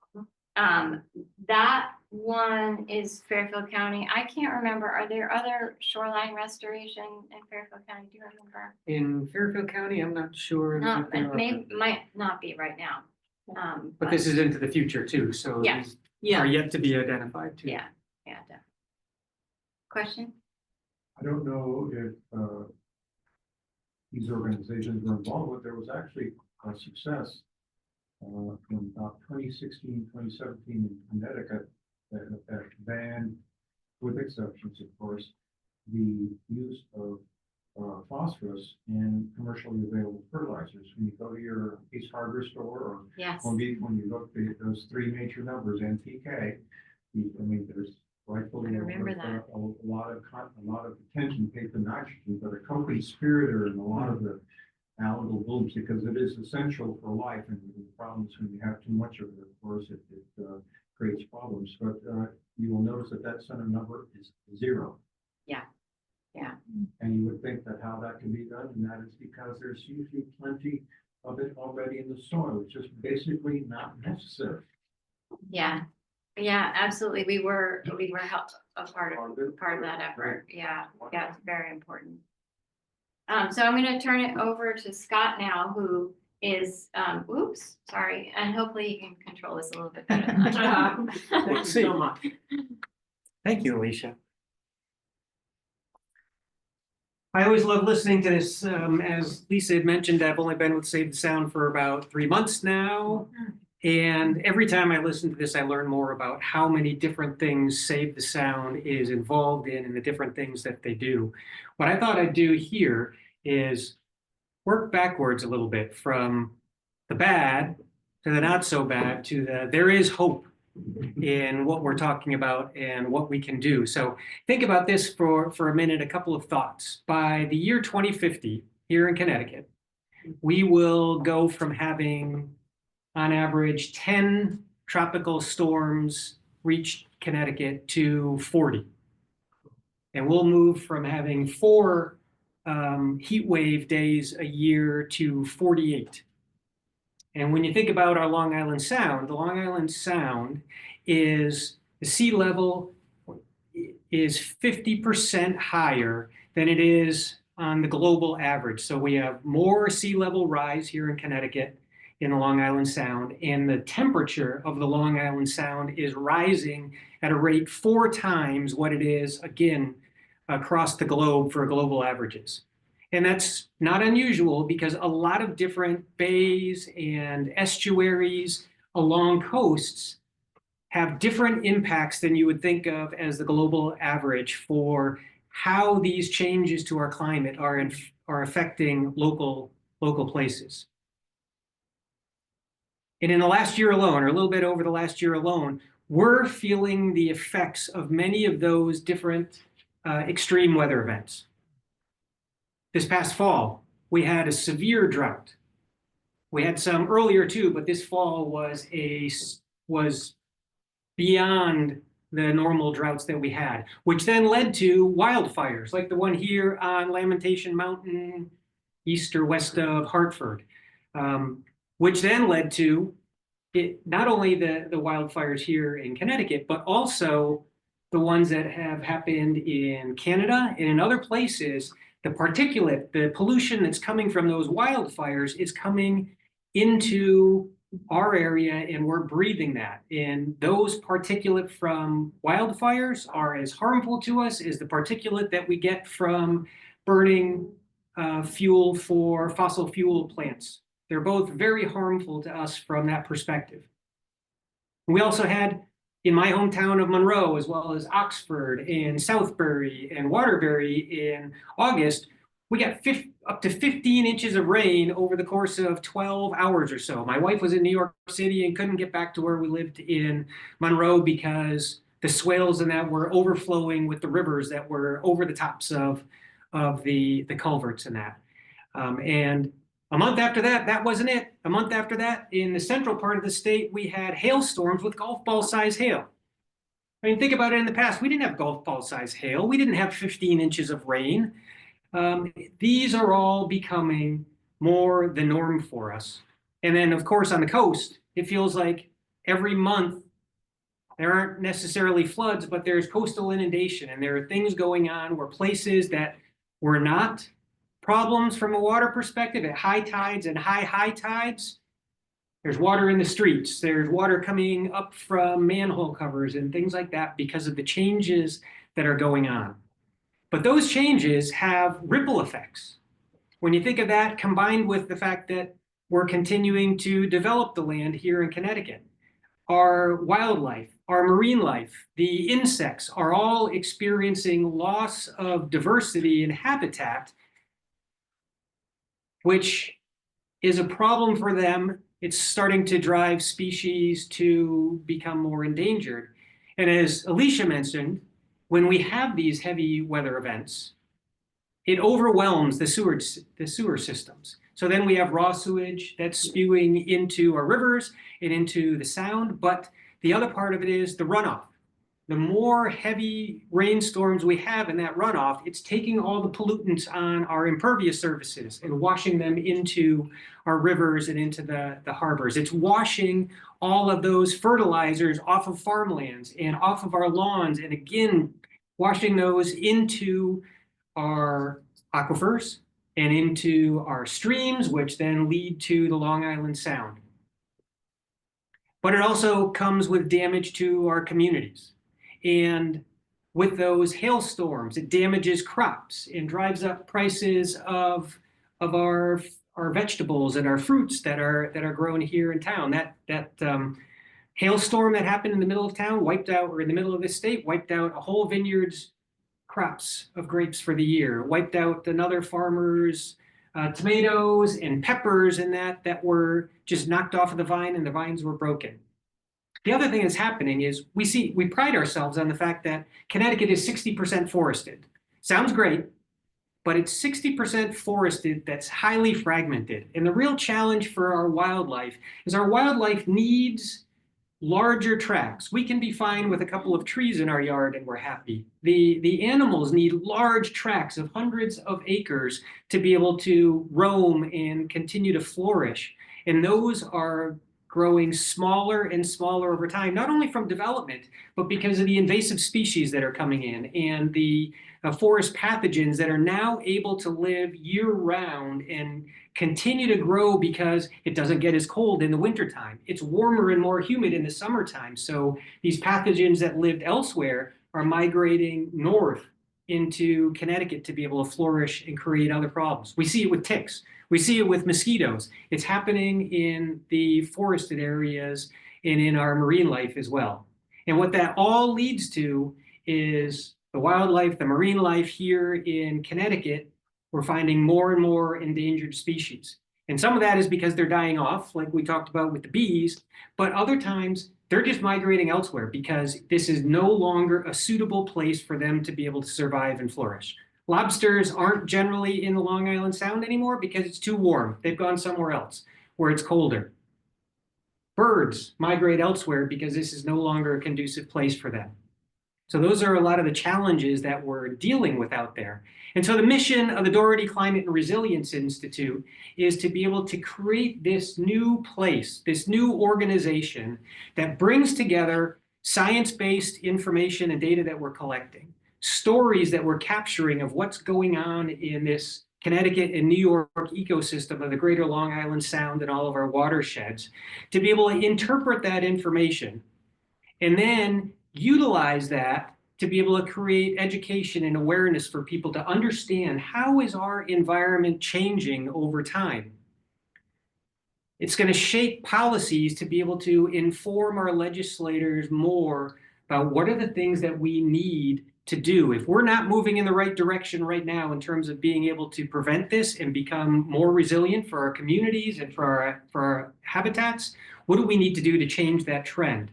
That one is Fairfield County. I can't remember. Are there other shoreline restoration in Fairfield County? Do you remember? In Fairfield County, I'm not sure. No, if there it are, might not be right now. but this is into the future too, so Yeah. these Yeah. are yet to be identified too. Yeah, definitely. Question? I don't know if these organizations were involved, but there was actually a success in about 2016, 2017 in Connecticut that banned, with exceptions of course, the use of phosphorus in commercially available fertilizers. When you go to your East Harbor store, or Yes. when you look at those 3 major numbers, NPK, I mean, there's rightfully I remember that. a lot of attention paid to nitrogen, but a company spirit or in a lot of the algal blooms, because it is essential for life, and the problem is when you have too much of it, of course, it creates problems. But you will notice that center number is 0. Yeah. And you would think that how that can be done, and that is because there's usually plenty of it already in the soil. It's just basically not necessary. Yeah, absolutely. We were a part of that effort. Yeah, it's very important. So I'm going to turn it over to Scott now, who is, oops, sorry, and hopefully you can control this a little bit better than I can. Thank you see. so much. Thank you, Alicia. I always love listening to this. As Lisa had mentioned, I've only been with Save the Sound for about 3 months now. And every time I listen to this, I learn more about how many different things Save the Sound is involved in and the different things that they do. What I thought I'd do here is work backwards a little bit from the bad to the not so bad to the there is hope in what we're talking about and what we can do. So think about this for a minute, a couple of thoughts. By the year 2050 here in Connecticut, we will go from having on average 10 tropical storms reach Connecticut to 40. And we'll move from having 4 heat wave days a year to 48. And when you think about our Long Island Sound, the Long Island Sound is the sea level is 50% higher than it is on the global average. So we have more sea level rise here in Connecticut, in the Long Island Sound, and the temperature of the Long Island Sound is rising at a rate 4 times what it is, again, across the globe for global averages. And that's not unusual because a lot of different bays and estuaries along coasts have different impacts than you would think of as the global average for how these changes to our climate are affecting local places. And in the last year alone, or a little bit over the last year alone, we're feeling the effects of many of those different extreme weather events. This past fall, we had a severe drought. We had some earlier too, but this fall was beyond the normal droughts that we had, which then led to wildfires, like the one here on Lamentation Mountain, east or west of Hartford, which then led to not only the wildfires here in Connecticut, but also the ones that have happened in Canada and in other places. The particulate, the pollution that's coming from those wildfires is coming into our area, and we're breathing that. And those particulate from wildfires are as harmful to us as the particulate that we get from burning fuel for fossil fuel plants. They're both very harmful to us from that perspective. We also had, in my hometown of Monroe, as well as Oxford and Southbury and Waterbury in August, we got up to 15 inches of rain over the course of 12 hours or so. My wife was in New York City and couldn't get back to where we lived in Monroe because the swales and that were overflowing with the rivers that were over the tops of the culverts and that. And a month after that, that wasn't it. A month after that, in the central part of the state, we had hailstorms with golf ball size hail. I mean, think about it in the past. We didn't have golf ball size hail. We didn't have 15 inches of rain. These are all becoming more the norm for us. And then, of course, on the coast, it feels like every month there aren't necessarily floods, but there's coastal inundation. And there are things going on where places that were not problems from a water perspective at high tides and high tides, there's water in the streets. There's water coming up from manhole covers and things like that because of the changes that are going on. But those changes have ripple effects. When you think of that combined with the fact that we're continuing to develop the land here in Connecticut, our wildlife, our marine life, the insects are all experiencing loss of diversity and habitat, which is a problem for them. It's starting to drive species to become more endangered. And as Alicia mentioned, when we have these heavy weather events, it overwhelms the sewer systems. So then we have raw sewage that's spewing into our rivers and into the Sound. But the other part of it is the runoff. The more heavy rainstorms we have in that runoff, it's taking all the pollutants on our impervious surfaces and washing them into our rivers and into the harbors. It's washing all of those fertilizers off of farmlands and off of our lawns, and again, washing those into our aquifers and into our streams, which then lead to the Long Island Sound. But it also comes with damage to our communities. And with those hailstorms, it damages crops and drives up prices of our vegetables and our fruits that are grown here in town. That hailstorm that happened in the middle of town wiped out, or in the middle of the state, wiped out a whole vineyard's crops of grapes for the year, wiped out another farmer's tomatoes and peppers and that were just knocked off of the vine, and the vines were broken. The other thing that's happening is we pride ourselves on the fact that Connecticut is 60% forested. Sounds great, but it's 60% forested that's highly fragmented. And the real challenge for our wildlife is our wildlife needs larger tracts. We can be fine with a couple of trees in our yard and we're happy. The animals need large tracts of hundreds of acres to be able to roam and continue to flourish. And those are growing smaller and smaller over time, not only from development, but because of the invasive species that are coming in and the forest pathogens that are now able to live year round and continue to grow because it doesn't get as cold in the wintertime. It's warmer and more humid in the summertime. So these pathogens that lived elsewhere are migrating north into Connecticut to be able to flourish and create other problems. We see it with ticks. We see it with mosquitoes. It's happening in the forested areas and in our marine life as well. And what that all leads to is the wildlife, the marine life here in Connecticut, we're finding more and more endangered species. And some of that is because they're dying off, like we talked about with the bees, but other times they're just migrating elsewhere because this is no longer a suitable place for them to be able to survive and flourish. Lobsters aren't generally in the Long Island Sound anymore because it's too warm. They've gone somewhere else where it's colder. Birds migrate elsewhere because this is no longer a conducive place for them. So those are a lot of the challenges that we're dealing with out there. And so the mission of the Doherty Climate and Resilience Institute is to be able to create this new place, this new organization that brings together science-based information and data that we're collecting, stories that we're capturing of what's going on in this Connecticut and New York ecosystem of the greater Long Island Sound and all of our watersheds, to be able to interpret that information and then utilize that to be able to create education and awareness for people to understand how is our environment changing over time. It's going to shape policies to be able to inform our legislators more about what are the things that we need to do. If we're not moving in the right direction right now in terms of being able to prevent this and become more resilient for our communities and for our habitats, what do we need to do to change that trend?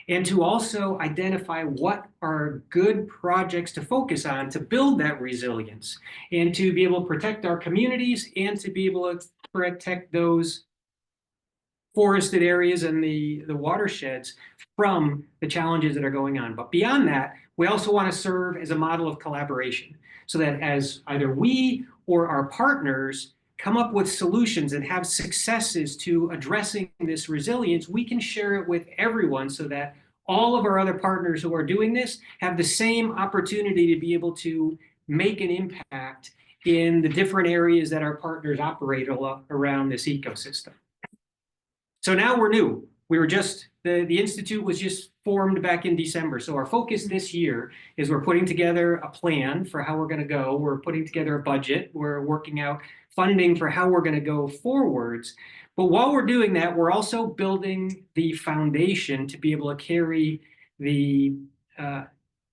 And to also identify what are good projects to focus on to build that resilience and to be able to protect our communities and to be able to protect those forested areas and the watersheds from the challenges that are going on. But beyond that, we also want to serve as a model of collaboration so that as either we or our partners come up with solutions and have successes to addressing this resilience, we can share it with everyone so that all of our other partners who are doing this have the same opportunity to be able to make an impact in the different areas that our partners operate around this ecosystem. So now we're new. We were just, the Institute was just formed back in December. So our focus this year is we're putting together a plan for how we're going to go. We're putting together a budget. We're working out funding for how we're going to go forwards. But while we're doing that, we're also building the foundation to be able to carry the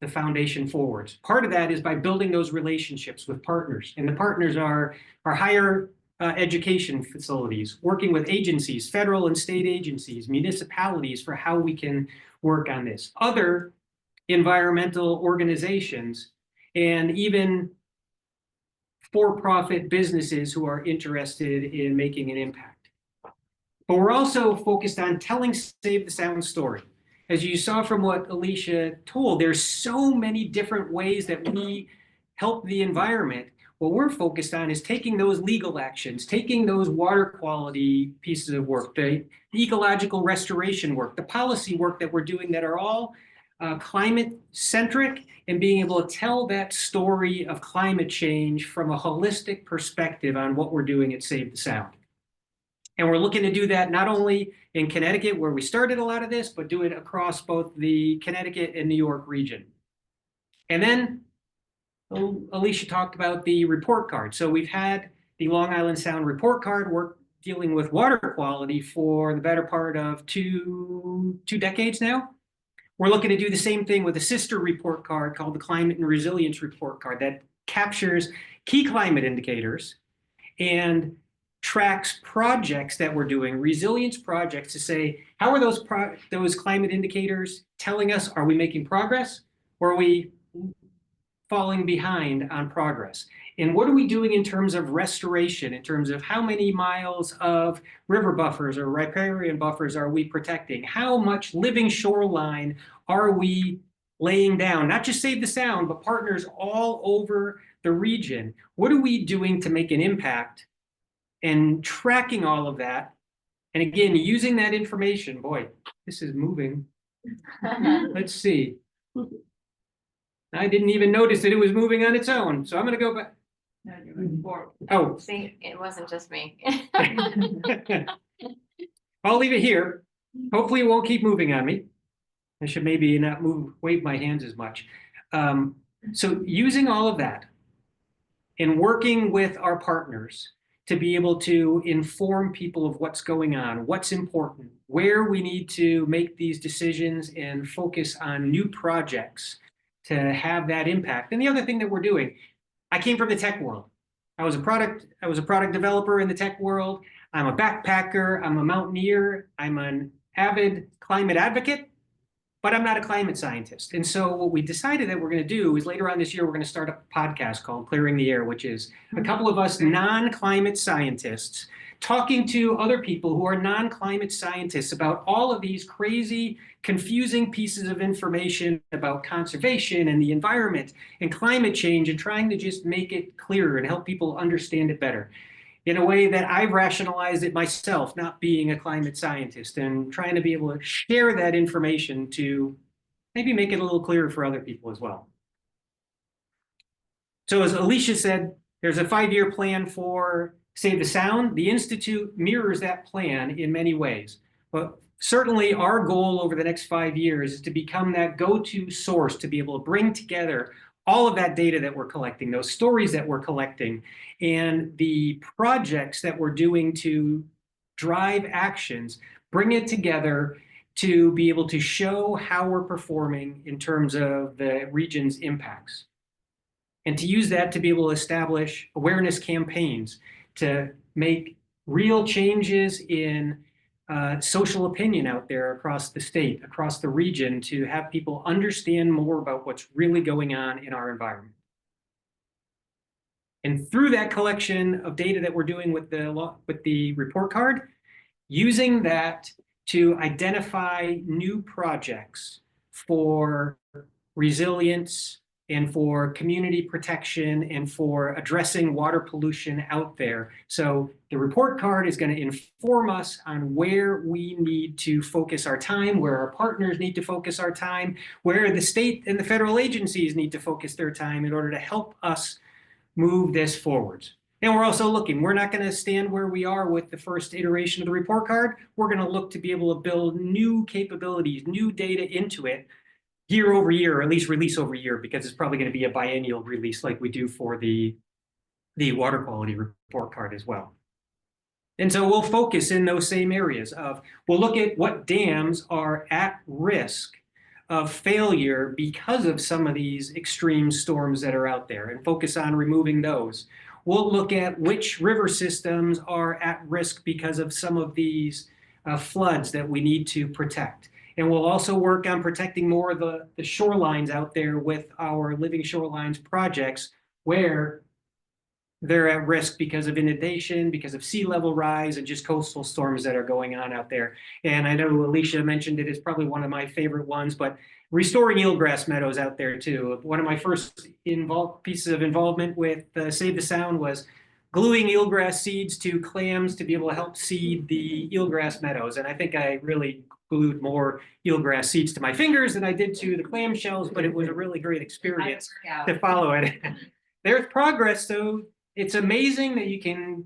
foundation forwards. Part of that is by building those relationships with partners. And the partners are higher education facilities, working with agencies, federal and state agencies, municipalities for how we can work on this. Other environmental organizations and even for-profit businesses who are interested in making an impact. But we're also focused on telling Save the Sound story. As you saw from what Alicia told, there's so many different ways that we help the environment. What we're focused on is taking those legal actions, taking those water quality pieces of work, the ecological restoration work, the policy work that we're doing that are all climate centric, and being able to tell that story of climate change from a holistic perspective on what we're doing at Save the Sound. And we're looking to do that not only in Connecticut, where we started a lot of this, but do it across both the Connecticut and New York region. And then Alicia talked about the report card. So we've had the Long Island Sound report card. We're dealing with water quality for the better part of two decades now. We're looking to do the same thing with a sister report card called the Climate and Resilience Report Card that captures key climate indicators and tracks projects that we're doing, resilience projects, to say, how are those climate indicators telling us, are we making progress or are we falling behind on progress? And what are we doing in terms of restoration, in terms of how many miles of river buffers or riparian buffers are we protecting? How much living shoreline are we laying down? Not just Save the Sound, but partners all over the region. What are we doing to make an impact? And tracking all of that And again, using that information, boy, this is moving. Let's see. I didn't even notice that it was moving on its own, so I'm gonna go back. No, you're moving forward. Oh. See, it wasn't just me. I'll leave it here. Hopefully it won't keep moving on me. I should maybe not wave my hands as much. So using all of that and working with our partners to be able to inform people of what's going on, what's important, where we need to make these decisions and focus on new projects to have that impact. And the other thing that we're doing, I came from the tech world. I was a product developer in the tech world. I'm a backpacker, I'm a mountaineer, I'm an avid climate advocate, but I'm not a climate scientist. And so what we decided that we're going to do is later on this year, we're going to start a podcast called Clearing the Air, which is a couple of us non-climate scientists talking to other people who are non-climate scientists about all of these crazy, confusing pieces of information about conservation and the environment and climate change, and trying to just make it clearer and help people understand it better in a way that I've rationalized it myself, not being a climate scientist, and trying to be able to share that information to maybe make it a little clearer for other people as well. So as Alicia said, there's a 5-year plan for Save the Sound. The Institute mirrors that plan in many ways. But certainly our goal over the next 5 years is to become that go-to source to be able to bring together all of that data that we're collecting, those stories that we're collecting, and the projects that we're doing to drive actions, bring it together to be able to show how we're performing in terms of the region's impacts. And to use that to be able to establish awareness campaigns, to make real changes in social opinion out there across the state, across the region, to have people understand more about what's really going on in our environment. And through that collection of data that we're doing with the report card, using that to identify new projects for resilience and for community protection and for addressing water pollution out there. So the report card is going to inform us on where we need to focus our time, where our partners need to focus our time, where the state and the federal agencies need to focus their time in order to help us move this forward. And we're also looking, we're not going to stand where we are with the first iteration of the report card. We're going to look to be able to build new capabilities, new data into it, year over year, or at least release over year, because it's probably going to be a biennial release like we do for the water quality report card as well. And so we'll focus in those same areas of, we'll look at what dams are at risk of failure because of some of these extreme storms that are out there and focus on removing those. We'll look at which river systems are at risk because of some of these floods that we need to protect. And we'll also work on protecting more of the shorelines out there with our Living Shorelines projects, where they're at risk because of inundation, because of sea level rise, and just coastal storms that are going on out there. And I know Alicia mentioned it is probably one of my favorite ones, but restoring eelgrass meadows out there too. One of my first pieces of involvement with Save the Sound was gluing eelgrass seeds to clams to be able to help seed the eelgrass meadows. And I think I really glued more eelgrass seeds to my fingers than I did to the clam shells, but it was a really great experience to follow it. There's progress, so it's amazing that you can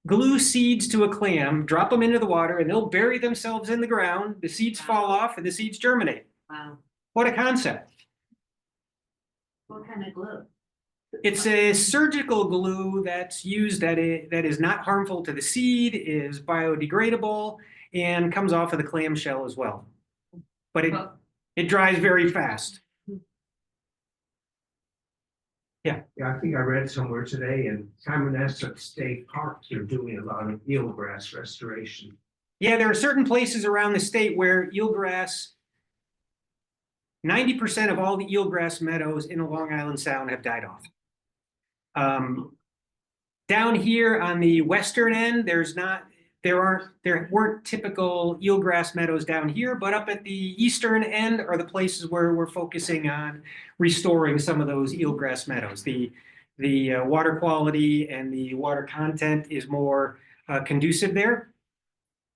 glue seeds to a clam, drop them into the water, and they'll bury themselves in the ground. The seeds fall off and the seeds germinate. Wow. What a concept. What kind of glue? It's a surgical glue that's used that is not harmful to the seed, is biodegradable, and comes off of the clam shell as well. But it dries very fast. Yeah, I think I read somewhere today in Camanassa State Park, they're doing a lot of eelgrass restoration. Yeah, there are certain places around the state where eelgrass, 90% of all the eelgrass meadows in the Long Island Sound have died off. Down here on the western end, there weren't typical eelgrass meadows down here, but up at the eastern end are the places where we're focusing on restoring some of those eelgrass meadows. The water quality and the water content is more conducive there.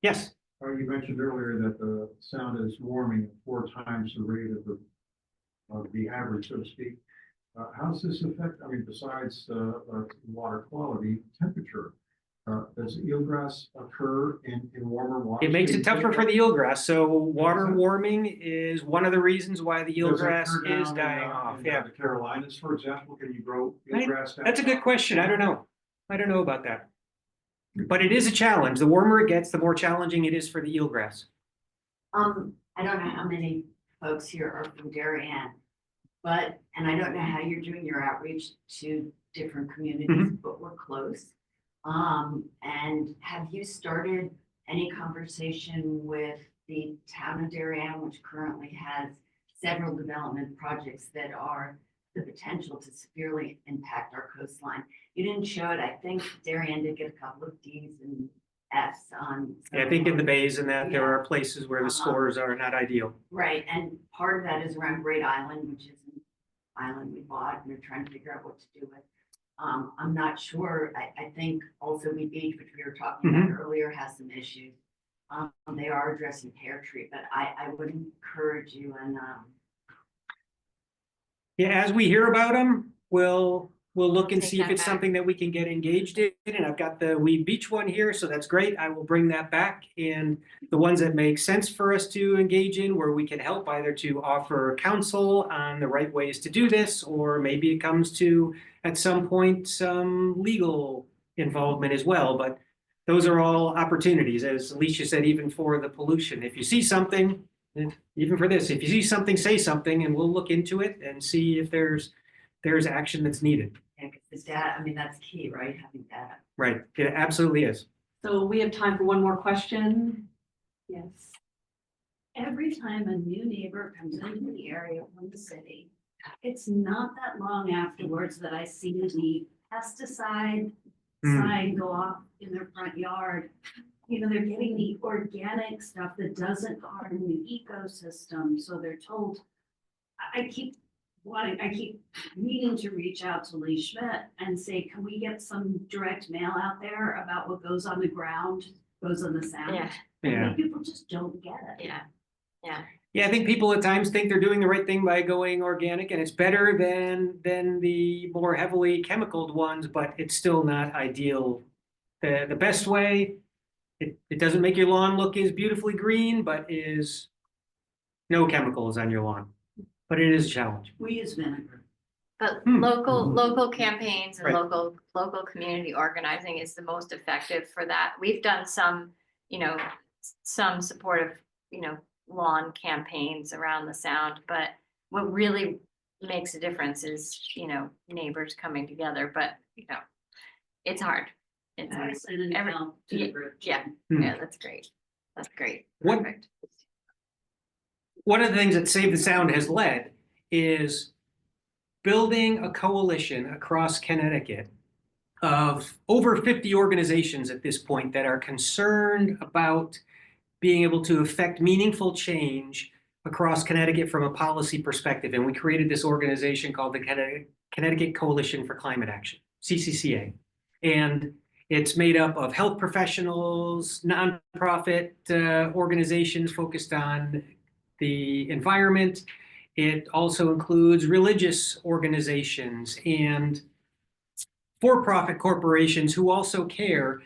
Yes. You mentioned earlier that the sound is warming at 4 times the rate of the average, so to speak. How's this affect, I mean, besides water quality, temperature? Does eelgrass occur in warmer water? It makes it tougher for the eelgrass. So water warming is one of the reasons why the Does it eelgrass occur is down dying off. in, Yeah, the Carolinas, for example, can you grow eelgrass down? that's a good question. I don't know. I don't know about that. But it is a challenge. The warmer it gets, the more challenging it is for the eelgrass. I don't know how many folks here are from Darien, and I don't know how you're doing your outreach to different communities, but we're close. And have you started any conversation with the town of Darien, which currently has several development projects that are the potential to severely impact our coastline? You didn't show it. I think Darien did get a couple of Ds and Fs on. Yeah, I think in the bays and that there are places where the scores are not ideal. Right, and part of that is around Great Island, which is an island we bought, and we're trying to figure out what to do with. I'm not sure, I think also Wheat Beach, which we were talking about earlier, has some issues. They are addressing pear tree, but I would encourage you and, Yeah, as we hear about them, we'll look and Take see if that it's back. something that we can get engaged in. And I've got the Weed Beach one here, so that's great. I will bring that back. And the ones that make sense for us to engage in, where we can help either to offer counsel on the right ways to do this, or maybe it comes to, at some point, some legal involvement as well. But those are all opportunities, as Alicia said, even for the pollution. If you see something, even for this, if you see something, say something, and we'll look into it and see if there's action that's needed. because the data, I mean, that's key, right? Having data. Right, it absolutely is. So we have time for one more question. Yes. Every time a new neighbor comes into the area from the city, it's not that long afterwards that I see the pesticide sign go off in their front yard. You know, they're getting the organic stuff that doesn't harm the ecosystem, so they're told. I keep needing to reach out to Lee Schmidt and say, can we get some direct mail out there about what goes on the ground, goes on the sound? Yeah, And people just don't get it. yeah. Yeah, I think people at times think they're doing the right thing by going organic, and it's better than the more heavily chemicaled ones, but it's still not ideal. The best way, it doesn't make your lawn look as beautifully green, but is no chemicals on your lawn. But it is a challenge. We use vinegar. But local campaigns and Right. local community organizing is the most effective for that. We've done some, some supportive, lawn campaigns around the sound, but what really makes a difference is, neighbors coming together, but, it's hard. It's hard. I sent an Every- email to the group. Yeah, Hmm. yeah, that's great. That's great. What- Perfect. One of the things that Save the Sound has led is building a coalition across Connecticut of over 50 organizations at this point that are concerned about being able to affect meaningful change across Connecticut from a policy perspective. And we created this organization called the Connecticut Coalition for Climate Action, CCCA. And it's made up of health professionals, nonprofit organizations focused on the environment. It also includes religious organizations and for-profit corporations who also care.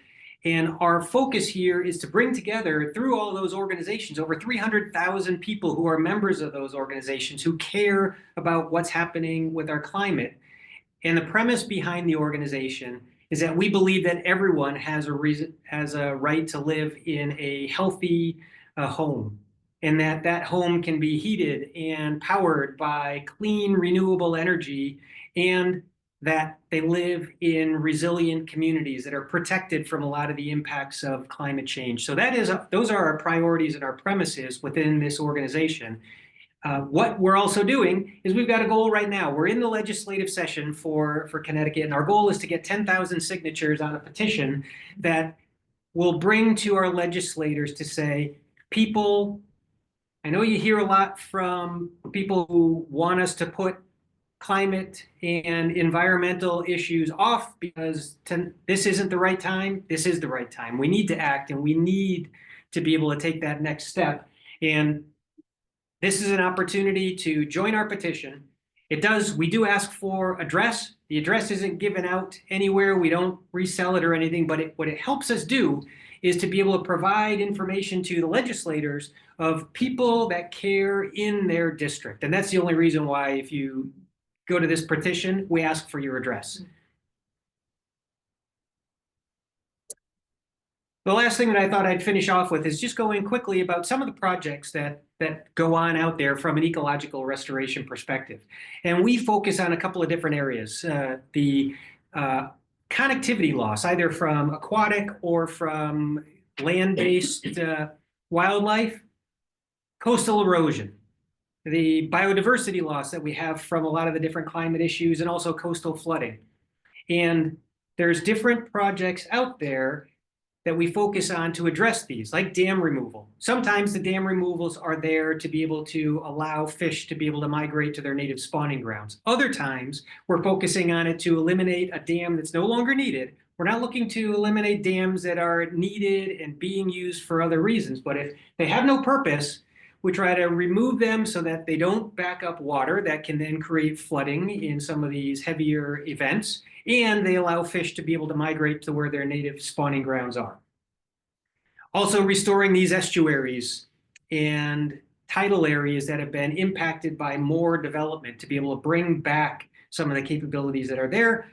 And our focus here is to bring together, through all those organizations, over 300,000 people who are members of those organizations who care about what's happening with our climate. And the premise behind the organization is that we believe that everyone has a right to live in a healthy home, and that home can be heated and powered by clean, renewable energy, and that they live in resilient communities that are protected from a lot of the impacts of climate change. So those are our priorities and our premises within this organization. What we're also doing is we've got a goal right now. We're in the legislative session for Connecticut, and our goal is to get 10,000 signatures on a petition that will bring to our legislators to say, people, I know you hear a lot from people who want us to put climate and environmental issues off because this isn't the right time. This is the right time. We need to act, and we need to be able to take that next step. And this is an opportunity to join our petition. We do ask for address. The address isn't given out anywhere. We don't resell it or anything, but what it helps us do is to be able to provide information to the legislators of people that care in their district. And that's the only reason why, if you go to this petition, we ask for your address. The last thing that I thought I'd finish off with is just going quickly about some of the projects that go on out there from an ecological restoration perspective. And we focus on a couple of different areas. The connectivity loss, either from aquatic or from land-based wildlife, coastal erosion, the biodiversity loss that we have from a lot of the different climate issues, and also coastal flooding. And there's different projects out there that we focus on to address these, like dam removal. Sometimes the dam removals are there to be able to allow fish to be able to migrate to their native spawning grounds. Other times, we're focusing on it to eliminate a dam that's no longer needed. We're not looking to eliminate dams that are needed and being used for other reasons, but if they have no purpose, we try to remove them so that they don't back up water that can then create flooding in some of these heavier events, and they allow fish to be able to migrate to where their native spawning grounds are. Also restoring these estuaries and tidal areas that have been impacted by more development to be able to bring back some of the capabilities that are there.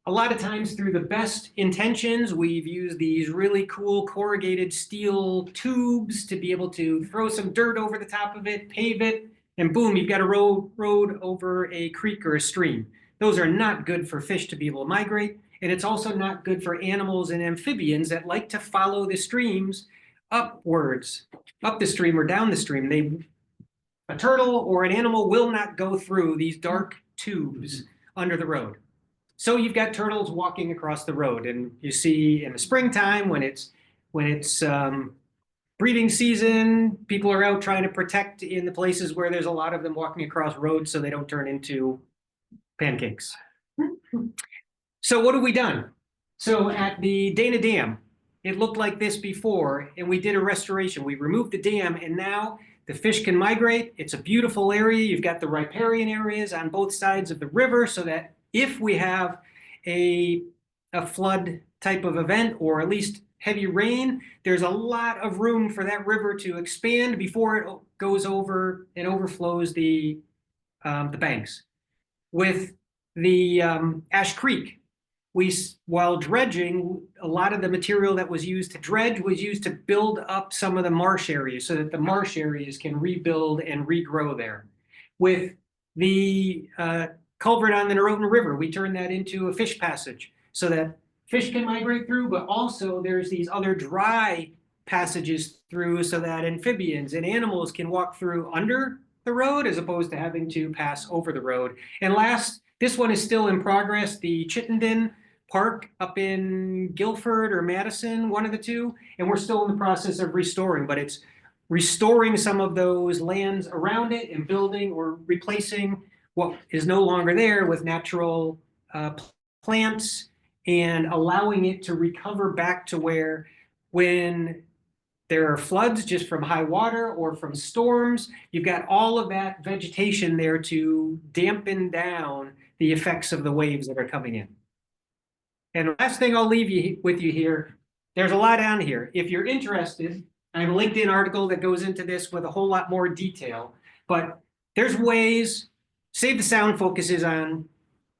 A lot of times, through the best intentions, we've used these really cool corrugated steel tubes to be able to throw some dirt over the top of it, pave it, and boom, you've got a road over a creek or a stream. Those are not good for fish to be able to migrate, and it's also not good for animals and amphibians that like to follow the streams upwards, up the stream or down the stream. A turtle or an animal will not go through these dark tubes under the road. So you've got turtles walking across the road, and you see in the springtime when it's breeding season, people are out trying to protect in the places where there's a lot of them walking across roads so they don't turn into pancakes. So what have we done? So at the Dana Dam, it looked like this before, and we did a restoration. We removed the dam, and now the fish can migrate. It's a beautiful area. You've got the riparian areas on both sides of the river, so that if we have a flood type of event, or at least heavy rain, there's a lot of room for that river to expand before it goes over and overflows the banks. With the Ash Creek, while dredging, a lot of the material that was used to dredge was used to build up some of the marsh areas so that the marsh areas can rebuild and regrow there. With the culvert on the Norotan River, we turned that into a fish passage so that fish can migrate through, but also there's these other dry passages through so that amphibians and animals can walk through under the road as opposed to having to pass over the road. And last, this one is still in progress, the Chittenden Park up in Guilford or Madison, one of the two, and we're still in the process of restoring, but it's restoring some of those lands around it and building or replacing what is no longer there with natural plants, and allowing it to recover back to where, when there are floods just from high water or from storms, you've got all of that vegetation there to dampen down the effects of the waves that are coming in. And the last thing I'll leave with you here, there's a lot on here. If you're interested, I have a LinkedIn article that goes into this with a whole lot more detail, but there's ways. Save the Sound focuses on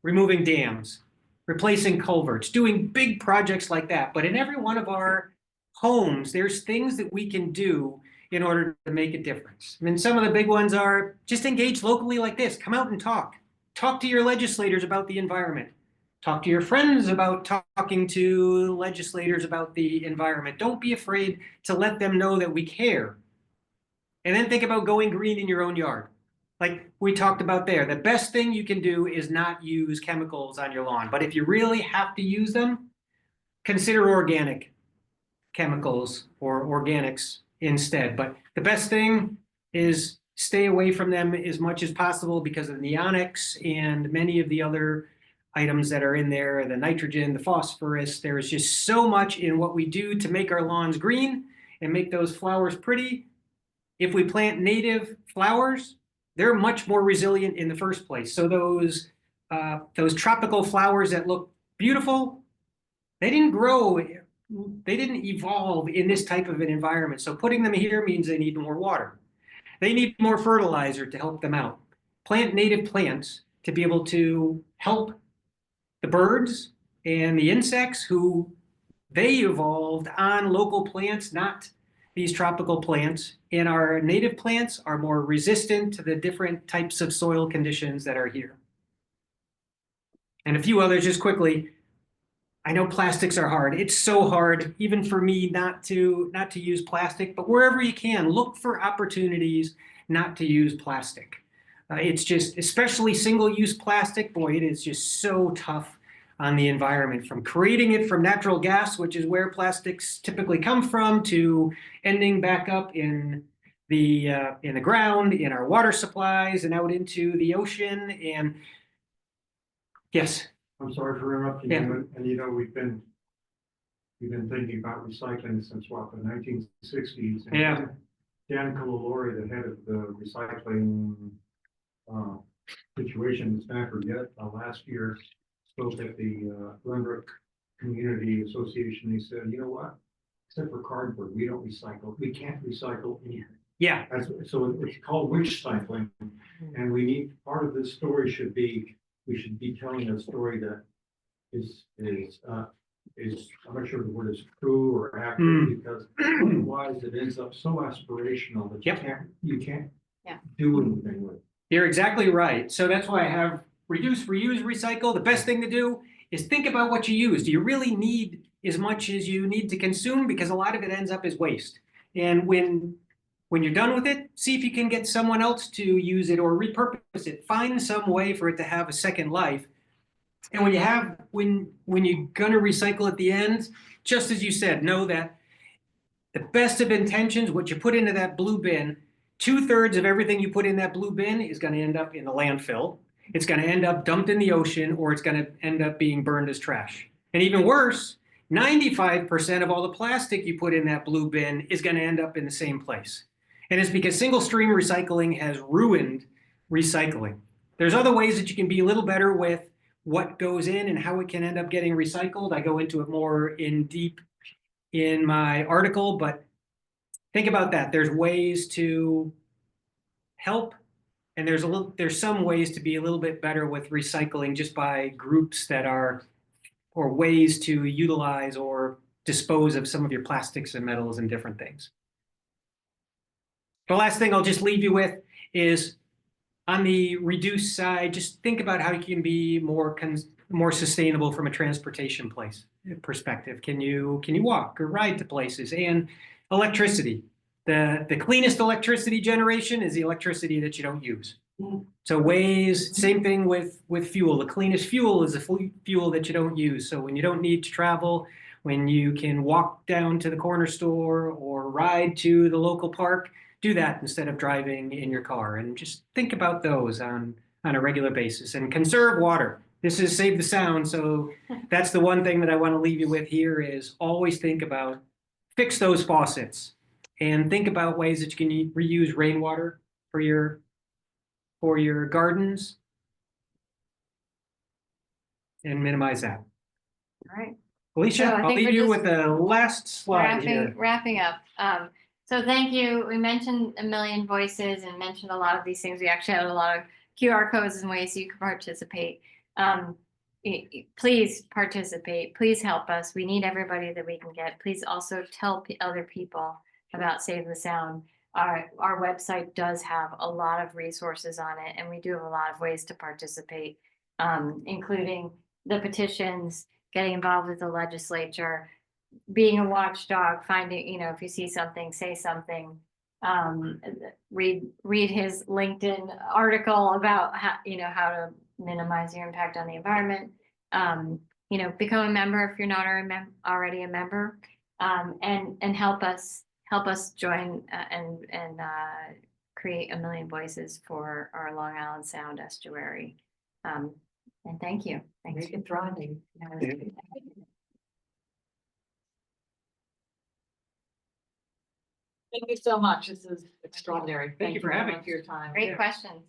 removing dams, replacing culverts, doing big projects like that. But in every one of our homes, there's things that we can do in order to make a difference. I mean, some of the big ones are just engage locally like this. Come out and talk. Talk to your legislators about the environment. Talk to your friends about talking to legislators about the environment. Don't be afraid to let them know that we care. And then think about going green in your own yard. Like we talked about there, the best thing you can do is not use chemicals on your lawn. But if you really have to use them, consider organic chemicals or organics instead. But the best thing is stay away from them as much as possible because of the neonics and many of the other items that are in there, the nitrogen, the phosphorus. There is just so much in what we do to make our lawns green. and make those flowers pretty. If we plant native flowers, they're much more resilient in the first place. So those tropical flowers that look beautiful, they didn't grow, they didn't evolve in this type of an environment. So putting them here means they need more water. They need more fertilizer to help them out. Plant native plants to be able to help the birds and the insects who they evolved on local plants, not these tropical plants. And our native plants are more resistant to the different types of soil conditions that are here. And a few others just quickly. I know plastics are hard. It's so hard, even for me, not to use plastic, but wherever you can, look for opportunities not to use plastic. It's just, especially single-use plastic, boy, it is just so tough on the environment, from creating it from natural gas, which is where plastics typically come from, to ending back up in the ground, in our water supplies, and out into the ocean. And yes. I'm sorry for interrupting you, and you know, we've been thinking about recycling since what, the 1960s. Yeah. Dan Calalori, the head of the recycling situation in Stanford, last year spoke at the Glenbrook Community Association. He said, you know what? Except for cardboard, we don't recycle. We can't recycle anything. Yeah. So it's called wish cycling, and we need, part of this story should be, we should be telling a story that is I'm not sure the word is true or accurate, because otherwise it ends up so aspirational that you can't do anything with it. You're exactly right. So that's why I have reduce, reuse, recycle. The best thing to do is think about what you use. Do you really need as much as you need to consume? Because a lot of it ends up as waste. And when you're done with it, see if you can get someone else to use it or repurpose it. Find some way for it to have a second life. And when you're gonna recycle at the end, just as you said, know that the best of intentions, what you put into that blue bin, 2/3 of everything you put in that blue bin is gonna end up in the landfill. It's gonna end up dumped in the ocean, or it's gonna end up being burned as trash. And even worse, 95% of all the plastic you put in that blue bin is gonna end up in the same place. And it's because single stream recycling has ruined recycling. There's other ways that you can be a little better with what goes in and how it can end up getting recycled. I go into it more in deep in my article, but think about that. There's ways to help, and there's some ways to be a little bit better with recycling just by groups that are, or ways to utilize or dispose of some of your plastics and metals and different things. The last thing I'll just leave you with is, on the reduce side, just think about how you can be more sustainable from a transportation perspective. Can you walk or ride to places? And electricity. The cleanest electricity generation is the electricity that you don't use. So ways, same thing with fuel. The cleanest fuel is the fuel that you don't use. So when you don't need to travel, when you can walk down to the corner store or ride to the local park, do that instead of driving in your car. And just think about those on a regular basis, and conserve water. This is Save the Sound. So that's the one thing that I want to leave you with here is always think about, fix those faucets, and think about ways that you can reuse rainwater for your gardens and minimize that. All right. Alicia, So I I'll think leave we're you just with the last slide here. Wrapping up. So thank you. We mentioned a million voices and mentioned a lot of these things. We actually had a lot of QR codes and ways you can participate. Please participate. Please help us. We need everybody that we can get. Please also tell other people about Save the Sound. Our website does have a lot of resources on it, and we do have a lot of ways to participate, including the petitions, getting involved with the legislature, being a watchdog, finding, if you see something, say something, read his LinkedIn article about how to minimize your impact on the environment, become a member if you're not already a member, and help us join and create a million voices for our Long Island Sound estuary. And thank you. Thanks. Make it thriving. Yeah. Thank you so much. This is extraordinary. Thank you for very having much us. For your time. Great questions.